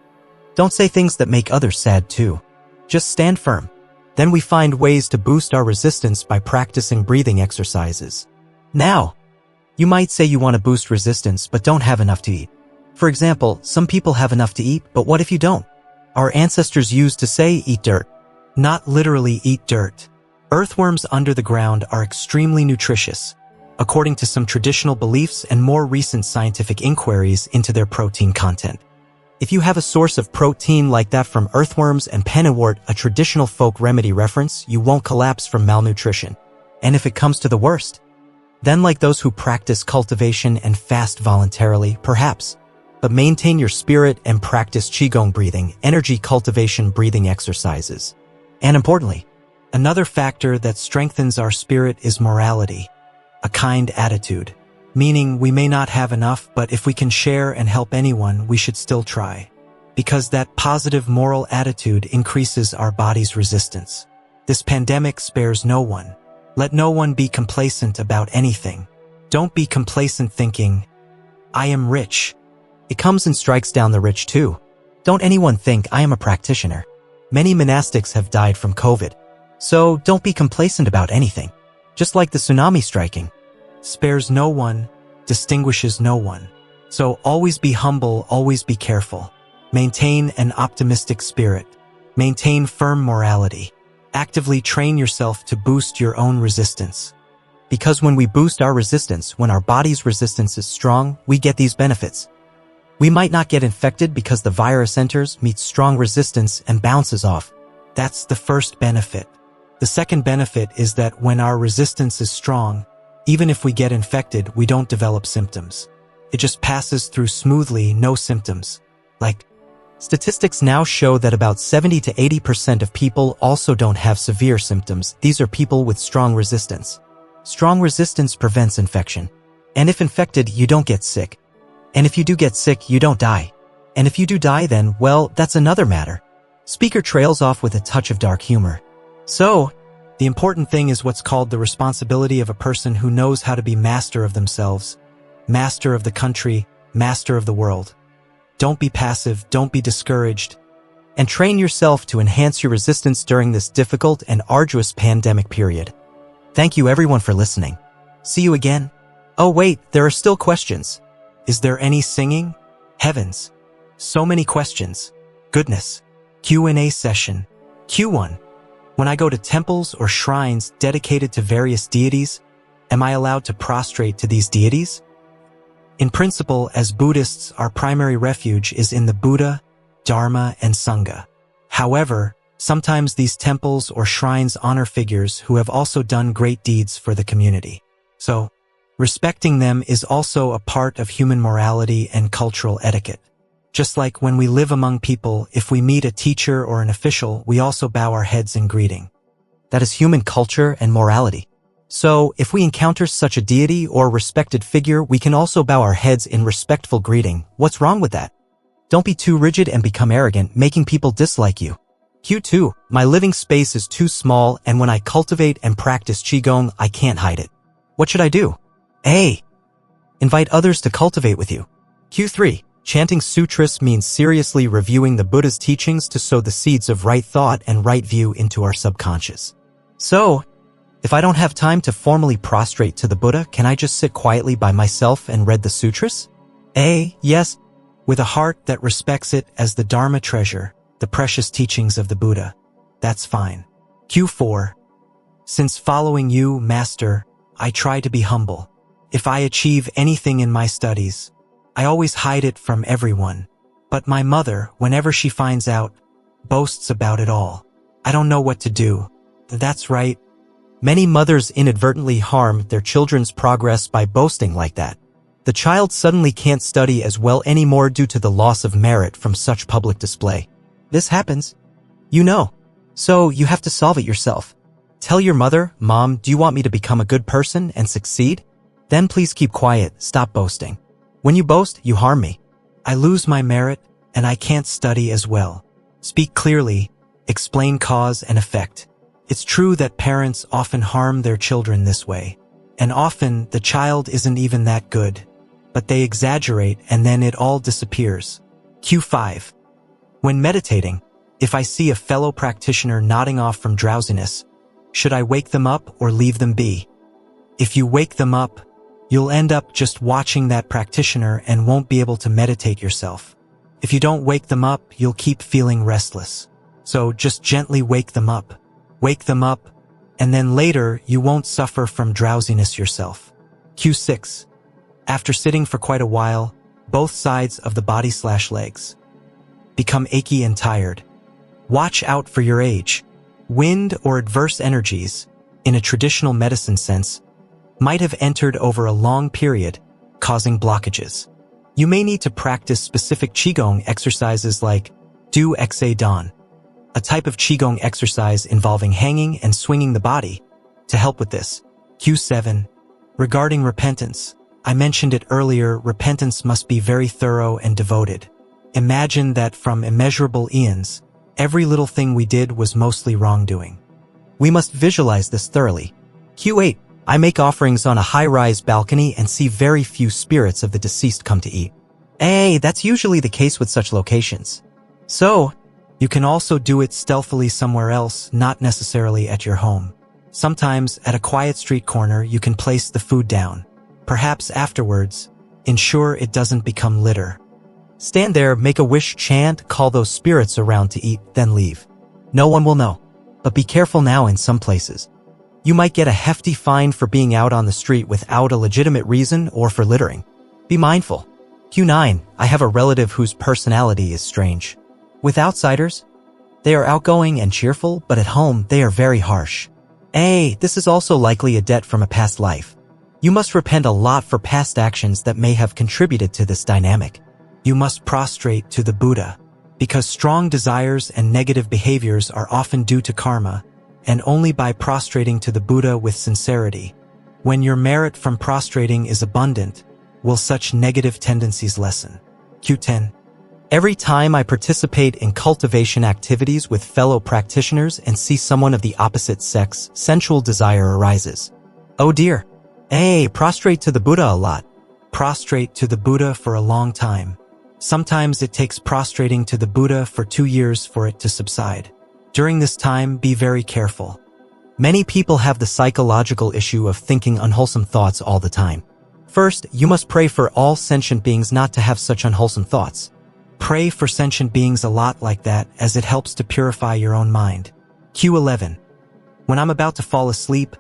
Don't say things that make others sad too. Just stand firm. Then we find ways to boost our resistance by practicing breathing exercises. Now, you might say you want to boost resistance but don't have enough to eat. For example, some people have enough to eat, but what if you don't? Our ancestors used to say eat dirt. Not literally eat dirt. Earthworms under the ground are extremely nutritious, according to some traditional beliefs and more recent scientific inquiries into their protein content. If you have a source of protein like that from earthworms and pennywort, a traditional folk remedy reference, you won't collapse from malnutrition. And if it comes to the worst, then like those who practice cultivation and fast voluntarily, perhaps. But maintain your spirit and practice qigong breathing, energy cultivation breathing exercises. And importantly, another factor that strengthens our spirit is morality, a kind attitude. Meaning we may not have enough, but if we can share and help anyone, we should still try. Because that positive moral attitude increases our body's resistance. This pandemic spares no one. Let no one be complacent about anything. Don't be complacent thinking, I am rich. It comes and strikes down the rich too. Don't anyone think I am a practitioner. Many monastics have died from COVID. So don't be complacent about anything. Just like the tsunami striking. Spares no one, distinguishes no one. So always be humble, always be careful. Maintain an optimistic spirit. Maintain firm morality. Actively train yourself to boost your own resistance. Because when we boost our resistance, when our body's resistance is strong, we get these benefits. We might not get infected because the virus enters, meets strong resistance, and bounces off. That's the first benefit. The second benefit is that when our resistance is strong, even if we get infected, we don't develop symptoms. It just passes through smoothly, no symptoms. Like, statistics now show that about 70 to 80% of people also don't have severe symptoms. These are people with strong resistance. Strong resistance prevents infection. And if infected, you don't get sick. And if you do get sick, you don't die. And if you do die, then, well, that's another matter. Speaker trails off with a touch of dark humor. So, the important thing is what's called the responsibility of a person who knows how to be master of themselves, master of the country, master of the world. Don't be passive, don't be discouraged, and train yourself to enhance your resistance during this difficult and arduous pandemic period. Thank you everyone for listening. See you again. Oh wait, there are still questions. Is there any singing? Heavens. So many questions. Goodness. Q&A session. Q1. When I go to temples or shrines dedicated to various deities, am I allowed to prostrate to these deities? In principle, as Buddhists, our primary refuge is in the Buddha, Dharma, and Sangha. However, sometimes these temples or shrines honor figures who have also done great deeds for the community. So, respecting them is also a part of human morality and cultural etiquette. Just like when we live among people, if we meet a teacher or an official, we also bow our heads in greeting. That is human culture and morality. So, if we encounter such a deity or respected figure, we can also bow our heads in respectful greeting. What's wrong with that? Don't be too rigid and become arrogant, making people dislike you. Q2. My living space is too small, and when I cultivate and practice Qigong, I can't hide it. What should I do? A. Invite others to cultivate with you. Q3. Chanting sutras means seriously reviewing the Buddha's teachings to sow the seeds of right thought and right view into our subconscious. So, if I don't have time to formally prostrate to the Buddha, can I just sit quietly by myself and read the sutras? A. Yes, with a heart that respects it as the Dharma treasure, the precious teachings of the Buddha. That's fine. Q4. Since following you, Master, I try to be humble. If I achieve anything in my studies, I always hide it from everyone. But my mother, whenever she finds out, boasts about it all. I don't know what to do. That's right. Many mothers inadvertently harm their children's progress by boasting like that. The child suddenly can't study as well anymore due to the loss of merit from such public display. This happens. You know. So you have to solve it yourself. Tell your mother, Mom, do you want me to become a good person and succeed? Then please keep quiet, stop boasting. When you boast, you harm me. I lose my merit, and I can't study as well. Speak clearly, explain cause and effect. It's true that parents often harm their children this way, and often the child isn't even that good, but they exaggerate and then it all disappears. Q5. When meditating, if I see a fellow practitioner nodding off from drowsiness, should I wake them up or leave them be? If you wake them up, you'll end up just watching that practitioner and won't be able to meditate yourself. If you don't wake them up, you'll keep feeling restless. So just gently wake them up. Wake them up, and then later you won't suffer from drowsiness yourself. Q6. After sitting for quite a while, both sides of the body/legs become achy and tired. Watch out for your age. Wind or adverse energies, in a traditional medicine sense, might have entered over a long period, causing blockages. You may need to practice specific Qigong exercises like Du Xe Dan, a type of Qigong exercise involving hanging and swinging the body, to help with this. Q7. Regarding repentance, I mentioned it earlier, repentance must be very thorough and devoted. Imagine that from immeasurable eons, every little thing we did was mostly wrongdoing. We must visualize this thoroughly. Q8. I make offerings on a high-rise balcony and see very few spirits of the deceased come to eat. That's usually the case with such locations. So, you can also do it stealthily somewhere else, not necessarily at your home. Sometimes, at a quiet street corner, you can place the food down. Perhaps afterwards, ensure it doesn't become litter. Stand there, make a wish chant, call those spirits around to eat, then leave. No one will know. But be careful now in some places. You might get a hefty fine for being out on the street without a legitimate reason or for littering. Be mindful. Q9. I have a relative whose personality is strange. With outsiders, they are outgoing and cheerful, but at home, they are very harsh. This is also likely a debt from a past life. You must repent a lot for past actions that may have contributed to this dynamic. You must prostrate to the Buddha, because strong desires and negative behaviors are often due to karma, and only by prostrating to the Buddha with sincerity, when your merit from prostrating is abundant, will such negative tendencies lessen. Q10. Every time I participate in cultivation activities with fellow practitioners and see someone of the opposite sex, sensual desire arises. Oh dear. Prostrate to the Buddha a lot. Prostrate to the Buddha for a long time. Sometimes it takes prostrating to the Buddha for 2 years for it to subside. During this time, be very careful. Many people have the psychological issue of thinking unwholesome thoughts all the time. First, you must pray for all sentient beings not to have such unwholesome thoughts. Pray for sentient beings a lot like that, as it helps to purify your own mind. Q11. When I'm about to fall asleep,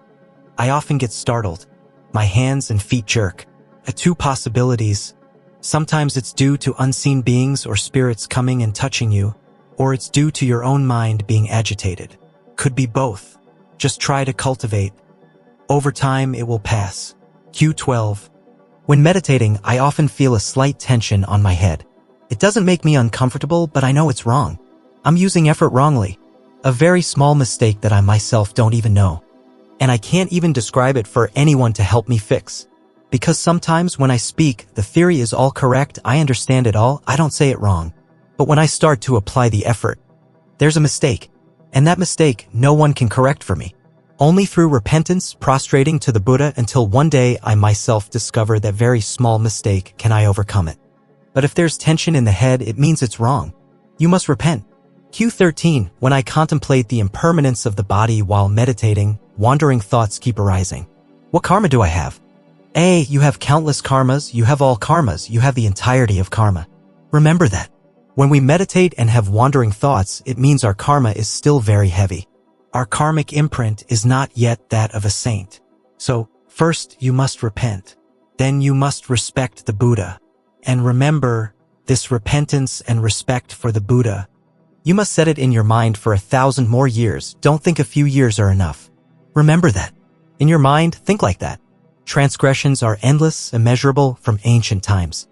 I often get startled. My hands and feet jerk. Two possibilities. Sometimes it's due to unseen beings or spirits coming and touching you, or it's due to your own mind being agitated. Could be both. Just try to cultivate. Over time, it will pass. Q12. When meditating, I often feel a slight tension on my head. It doesn't make me uncomfortable, but I know it's wrong. I'm using effort wrongly. A very small mistake that I myself don't even know. And I can't even describe it for anyone to help me fix. Because sometimes when I speak, the theory is all correct, I understand it all, I don't say it wrong. But when I start to apply the effort, there's a mistake. And that mistake, no one can correct for me. Only through repentance, prostrating to the Buddha, until one day I myself discover that very small mistake can I overcome it. But if there's tension in the head, it means it's wrong. You must repent. Q13. When I contemplate the impermanence of the body while meditating, wandering thoughts keep arising. What karma do I have? A. You have countless karmas, you have all karmas, you have the entirety of karma. Remember that. When we meditate and have wandering thoughts, it means our karma is still very heavy. Our karmic imprint is not yet that of a saint. So, first you must repent. Then you must respect the Buddha. And remember, this repentance and respect for the Buddha, you must set it in your mind for 1,000 more years. Don't think a few years are enough. Remember that. In your mind, think like that. Transgressions are endless, immeasurable from ancient times.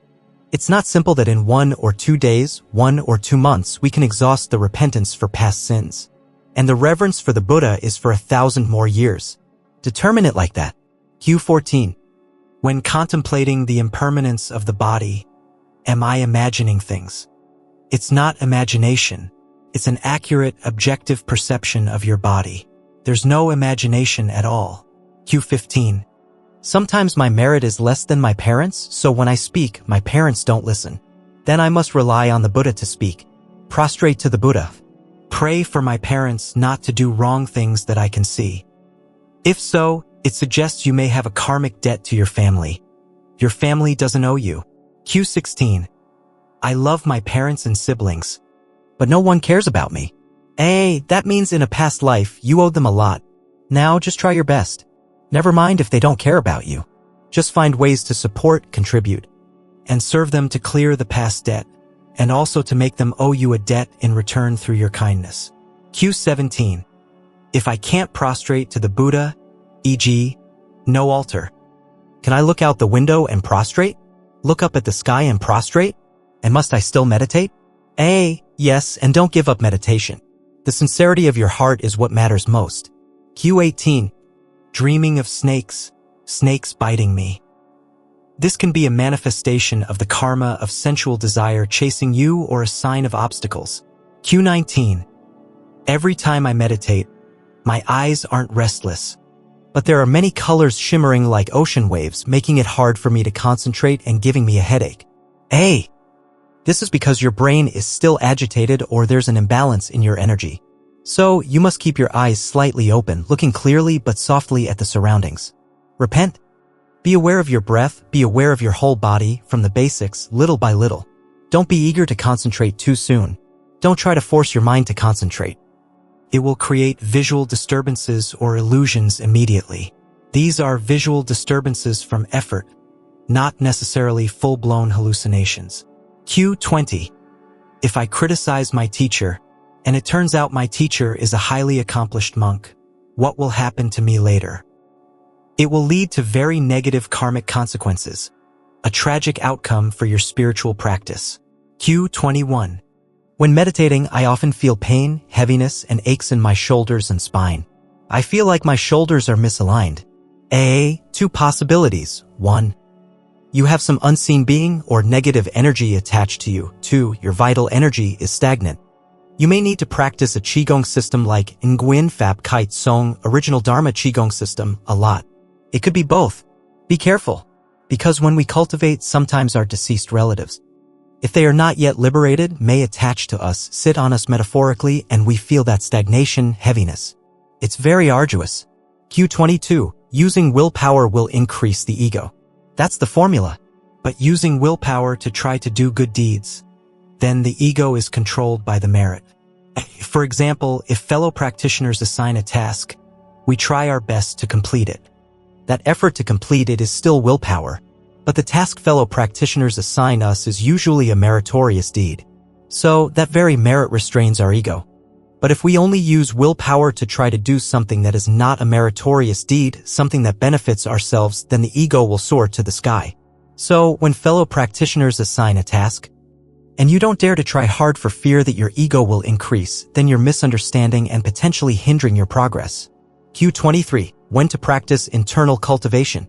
It's not simple that in 1 or 2 days, 1 or 2 months, we can exhaust the repentance for past sins. And the reverence for the Buddha is for 1,000 more years. Determine it like that. Q14. When contemplating the impermanence of the body, am I imagining things? It's not imagination. It's an accurate, objective perception of your body. There's no imagination at all. Q15. Sometimes my merit is less than my parents', so when I speak, my parents don't listen. Then I must rely on the Buddha to speak. Prostrate to the Buddha. Pray for my parents not to do wrong things that I can see. If so, it suggests you may have a karmic debt to your family. Your family doesn't owe you. Q16. I love my parents and siblings, but no one cares about me. That means in a past life, you owed them a lot. Now just try your best. Never mind if they don't care about you. Just find ways to support, contribute, and serve them to clear the past debt, and also to make them owe you a debt in return through your kindness. Q17. If I can't prostrate to the Buddha, e.g., no altar, can I look out the window and prostrate? Look up at the sky and prostrate? And must I still meditate? Yes, and don't give up meditation. The sincerity of your heart is what matters most. Q18. Dreaming of snakes, snakes biting me. This can be a manifestation of the karma of sensual desire chasing you or a sign of obstacles. Q19. Every time I meditate, my eyes aren't restless, but there are many colors shimmering like ocean waves, making it hard for me to concentrate and giving me a headache. This is because your brain is still agitated or there's an imbalance in your energy. So, you must keep your eyes slightly open, looking clearly but softly at the surroundings. Repent. Be aware of your breath, be aware of your whole body, from the basics, little by little. Don't be eager to concentrate too soon. Don't try to force your mind to concentrate. It will create visual disturbances or illusions immediately. These are visual disturbances from effort, not necessarily full-blown hallucinations. Q20. If I criticize my teacher, and it turns out my teacher is a highly accomplished monk, what will happen to me later? It will lead to very negative karmic consequences, a tragic outcome for your spiritual practice. Q21. When meditating, I often feel pain, heaviness, and aches in my shoulders and spine. I feel like my shoulders are misaligned. 2 possibilities. 1. You have some unseen being or negative energy attached to you. 2. Your vital energy is stagnant. You may need to practice a Qigong system like Nguyen Phap Kite Song Original Dharma Qigong system a lot. It could be both. Be careful, because when we cultivate, sometimes our deceased relatives, if they are not yet liberated, may attach to us, sit on us metaphorically, and we feel that stagnation, heaviness. It's very arduous. Q22. Using willpower will increase the ego. That's the formula. But using willpower to try to do good deeds, then the ego is controlled by the merit. For example, if fellow practitioners assign a task, we try our best to complete it. That effort to complete it is still willpower, but the task fellow practitioners assign us is usually a meritorious deed. So that very merit restrains our ego. But if we only use willpower to try to do something that is not a meritorious deed, something that benefits ourselves, then the ego will soar to the sky. So when fellow practitioners assign a task, and you don't dare to try hard for fear that your ego will increase, then you're misunderstanding and potentially hindering your progress. Q23. When to practice internal cultivation.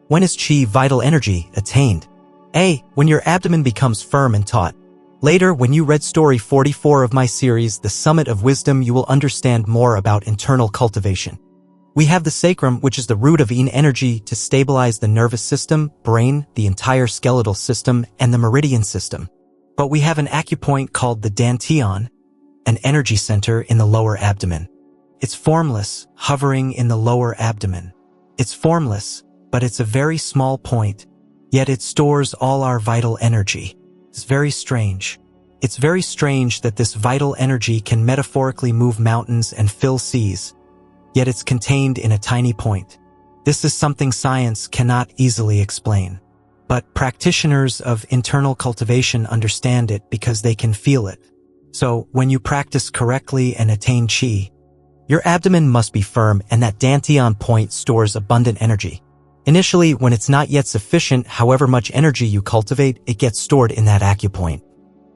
When is chi, vital energy, attained? A. When your abdomen becomes firm and taut. Later, when you read story 44 of my series, The Summit of Wisdom, you will understand more about internal cultivation. We have the sacrum, which is the root of yin energy, to stabilize the nervous system, brain, the entire skeletal system, and the meridian system. But we have an acupoint called the dantian, an energy center in the lower abdomen. It's formless, hovering in the lower abdomen. It's formless, but it's a very small point, yet it stores all our vital energy. It's very strange. It's very strange that this vital energy can metaphorically move mountains and fill seas, yet it's contained in a tiny point. This is something science cannot easily explain. But practitioners of internal cultivation understand it because they can feel it. So when you practice correctly and attain chi, your abdomen must be firm, and that dantian point stores abundant energy. Initially, when it's not yet sufficient, however much energy you cultivate, it gets stored in that acupoint.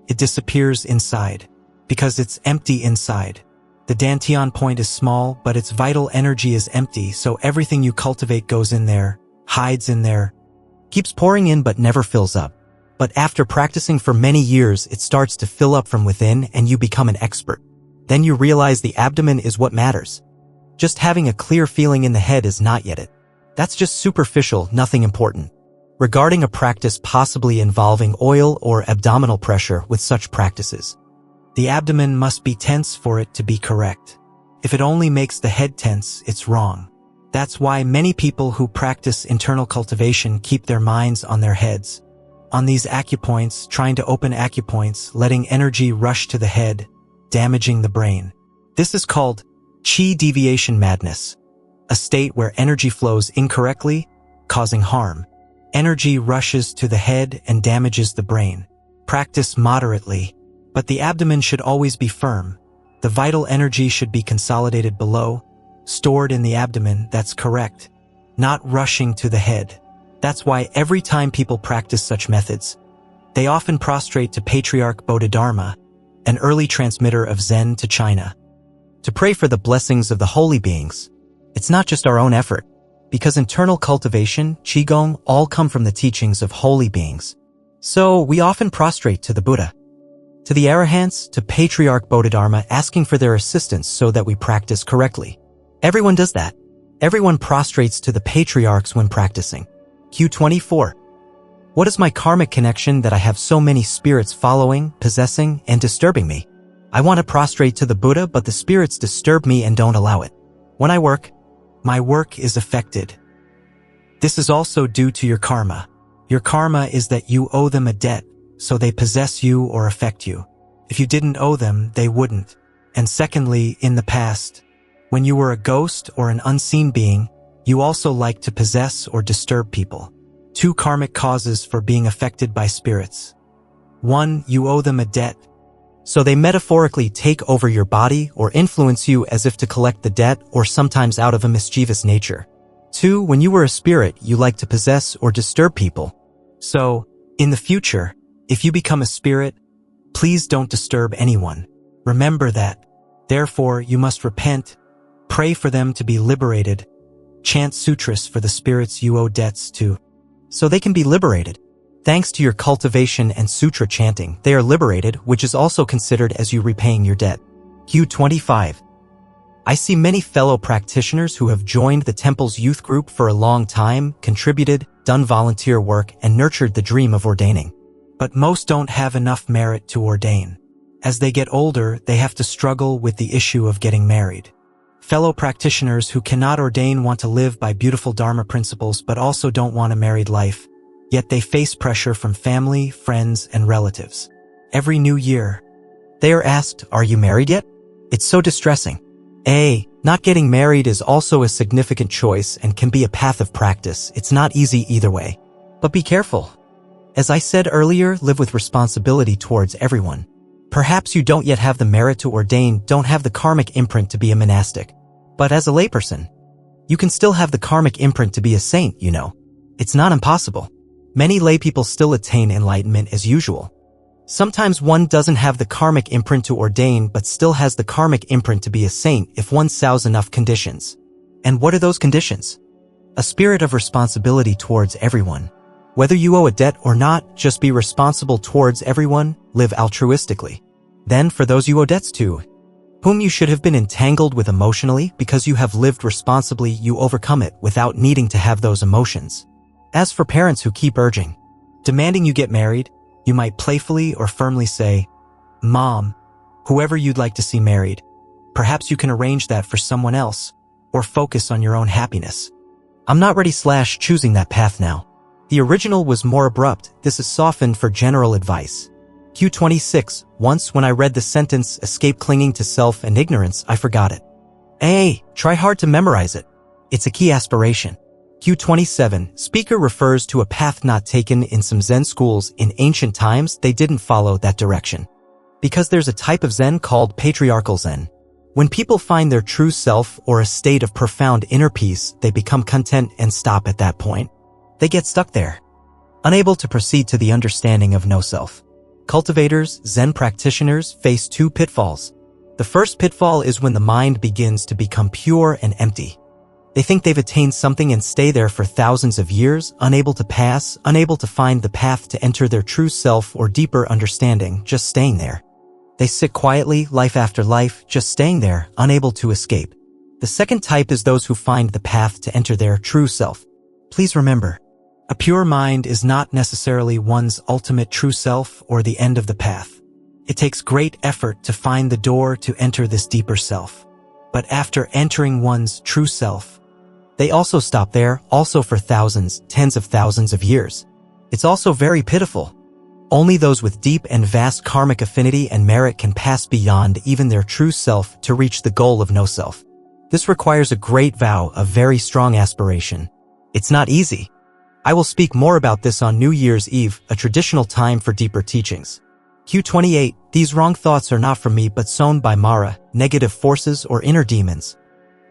It disappears inside, because it's empty inside. The dantian point is small, but its vital energy is empty, so everything you cultivate goes in there, hides in there, keeps pouring in but never fills up. But after practicing for many years, it starts to fill up from within and you become an expert. Then you realize the abdomen is what matters. Just having a clear feeling in the head is not yet it. That's just superficial, nothing important. Regarding a practice possibly involving oil or abdominal pressure with such practices, the abdomen must be tense for it to be correct. If it only makes the head tense, it's wrong. That's why many people who practice internal cultivation keep their minds on their heads, on these acupoints, trying to open acupoints, letting energy rush to the head, damaging the brain. This is called chi deviation madness, a state where energy flows incorrectly, causing harm. Energy rushes to the head and damages the brain. Practice moderately, but the abdomen should always be firm. The vital energy should be consolidated below, stored in the abdomen. That's correct, not rushing to the head. That's why every time people practice such methods, they often prostrate to Patriarch Bodhidharma, an early transmitter of Zen to China, to pray for the blessings of the holy beings. It's not just our own effort, because internal cultivation, qigong, all come from the teachings of holy beings. So we often prostrate to the Buddha, to the Arahants, to Patriarch Bodhidharma, asking for their assistance so that we practice correctly. Everyone does that. Everyone prostrates to the patriarchs when practicing. Q24. What is my karmic connection that I have so many spirits following, possessing, and disturbing me? I want to prostrate to the Buddha, but the spirits disturb me and don't allow it. When I work, my work is affected. This is also due to your karma. Your karma is that you owe them a debt, so they possess you or affect you. If you didn't owe them, they wouldn't. And secondly, in the past, when you were a ghost or an unseen being, you also liked to possess or disturb people. 2 karmic causes for being affected by spirits. 1, you owe them a debt, so they metaphorically take over your body or influence you as if to collect the debt, or sometimes out of a mischievous nature. 2, when you were a spirit, you like to possess or disturb people. So, in the future, if you become a spirit, please don't disturb anyone. Remember that. Therefore, you must repent, pray for them to be liberated, chant sutras for the spirits you owe debts to, so they can be liberated. Thanks to your cultivation and sutra chanting, they are liberated, which is also considered as you repaying your debt. Q25. I see many fellow practitioners who have joined the temple's youth group for a long time, contributed, done volunteer work, and nurtured the dream of ordaining. But most don't have enough merit to ordain. As they get older, they have to struggle with the issue of getting married. Fellow practitioners who cannot ordain want to live by beautiful Dharma principles but also don't want a married life, yet they face pressure from family, friends, and relatives. Every new year, they are asked, "Are you married yet?" It's so distressing. Not getting married is also a significant choice and can be a path of practice. It's not easy either way. But be careful. As I said earlier, live with responsibility towards everyone. Perhaps you don't yet have the merit to ordain, don't have the karmic imprint to be a monastic. But as a layperson, you can still have the karmic imprint to be a saint, you know. It's not impossible. Many laypeople still attain enlightenment as usual. Sometimes one doesn't have the karmic imprint to ordain but still has the karmic imprint to be a saint if one sows enough conditions. And what are those conditions? A spirit of responsibility towards everyone. Whether you owe a debt or not, just be responsible towards everyone, live altruistically. Then for those you owe debts to, whom you should have been entangled with emotionally, because you have lived responsibly, you overcome it without needing to have those emotions. As for parents who keep urging, demanding you get married, you might playfully or firmly say, "Mom, whoever you'd like to see married, perhaps you can arrange that for someone else, or focus on your own happiness. I'm not ready/choosing that path now." The original was more abrupt. This is softened for general advice. Q26. Once when I read the sentence, "Escape clinging to self and ignorance," I forgot it. Try hard to memorize it. It's a key aspiration. Q27. Speaker refers to a path not taken in some Zen schools. In ancient times, they didn't follow that direction. Because there's a type of Zen called patriarchal Zen. When people find their true self or a state of profound inner peace, they become content and stop at that point. They get stuck there, unable to proceed to the understanding of no self. Cultivators, Zen practitioners, face two pitfalls. The first pitfall is when the mind begins to become pure and empty. They think they've attained something and stay there for thousands of years, unable to pass, unable to find the path to enter their true self or deeper understanding, just staying there. They sit quietly, life after life, just staying there, unable to escape. The second type is those who find the path to enter their true self. Please remember, a pure mind is not necessarily one's ultimate true self or the end of the path. It takes great effort to find the door to enter this deeper self. But after entering one's true self, they also stop there, also for thousands, tens of thousands of years. It's also very pitiful. Only those with deep and vast karmic affinity and merit can pass beyond even their true self to reach the goal of no self. This requires a great vow, a very strong aspiration. It's not easy. I will speak more about this on New Year's Eve, a traditional time for deeper teachings. Q28. These wrong thoughts are not from me but sown by Mara, negative forces or inner demons.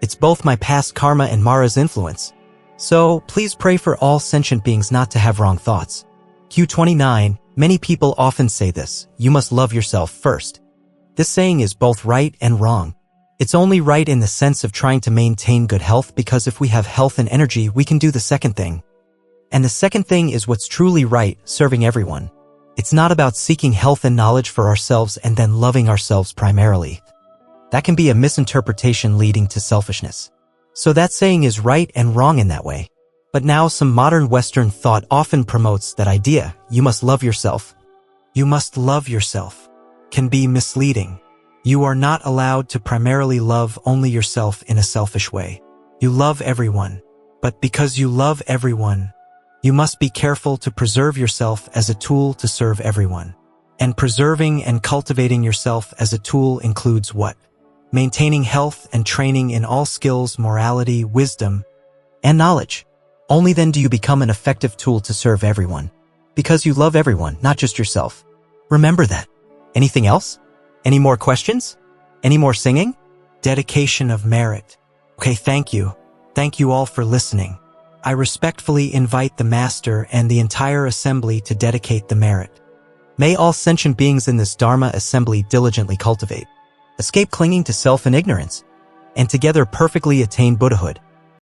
It's both my past karma and Mara's influence. So, please pray for all sentient beings not to have wrong thoughts. Q29. Many people often say this, "You must love yourself first." This saying is both right and wrong. It's only right in the sense of trying to maintain good health, because if we have health and energy, we can do the second thing. And the second thing is what's truly right, serving everyone. It's not about seeking health and knowledge for ourselves and then loving ourselves primarily. That can be a misinterpretation leading to selfishness. So that saying is right and wrong in that way. But now some modern Western thought often promotes that idea, "You must love yourself." "You must love yourself" can be misleading. You are not allowed to primarily love only yourself in a selfish way. You love everyone. But because you love everyone, you must be careful to preserve yourself as a tool to serve everyone. And preserving and cultivating yourself as a tool includes what? Maintaining health and training in all skills, morality, wisdom, and knowledge. Only then do you become an effective tool to serve everyone. Because you love everyone, not just yourself. Remember that. Anything else? Any more questions? Any more singing? Dedication of merit. Okay, thank you. Thank you all for listening. I respectfully invite the Master and the entire assembly to dedicate the merit. May all sentient beings in this Dharma assembly diligently cultivate, escape clinging to self and ignorance, and together perfectly attain Buddhahood.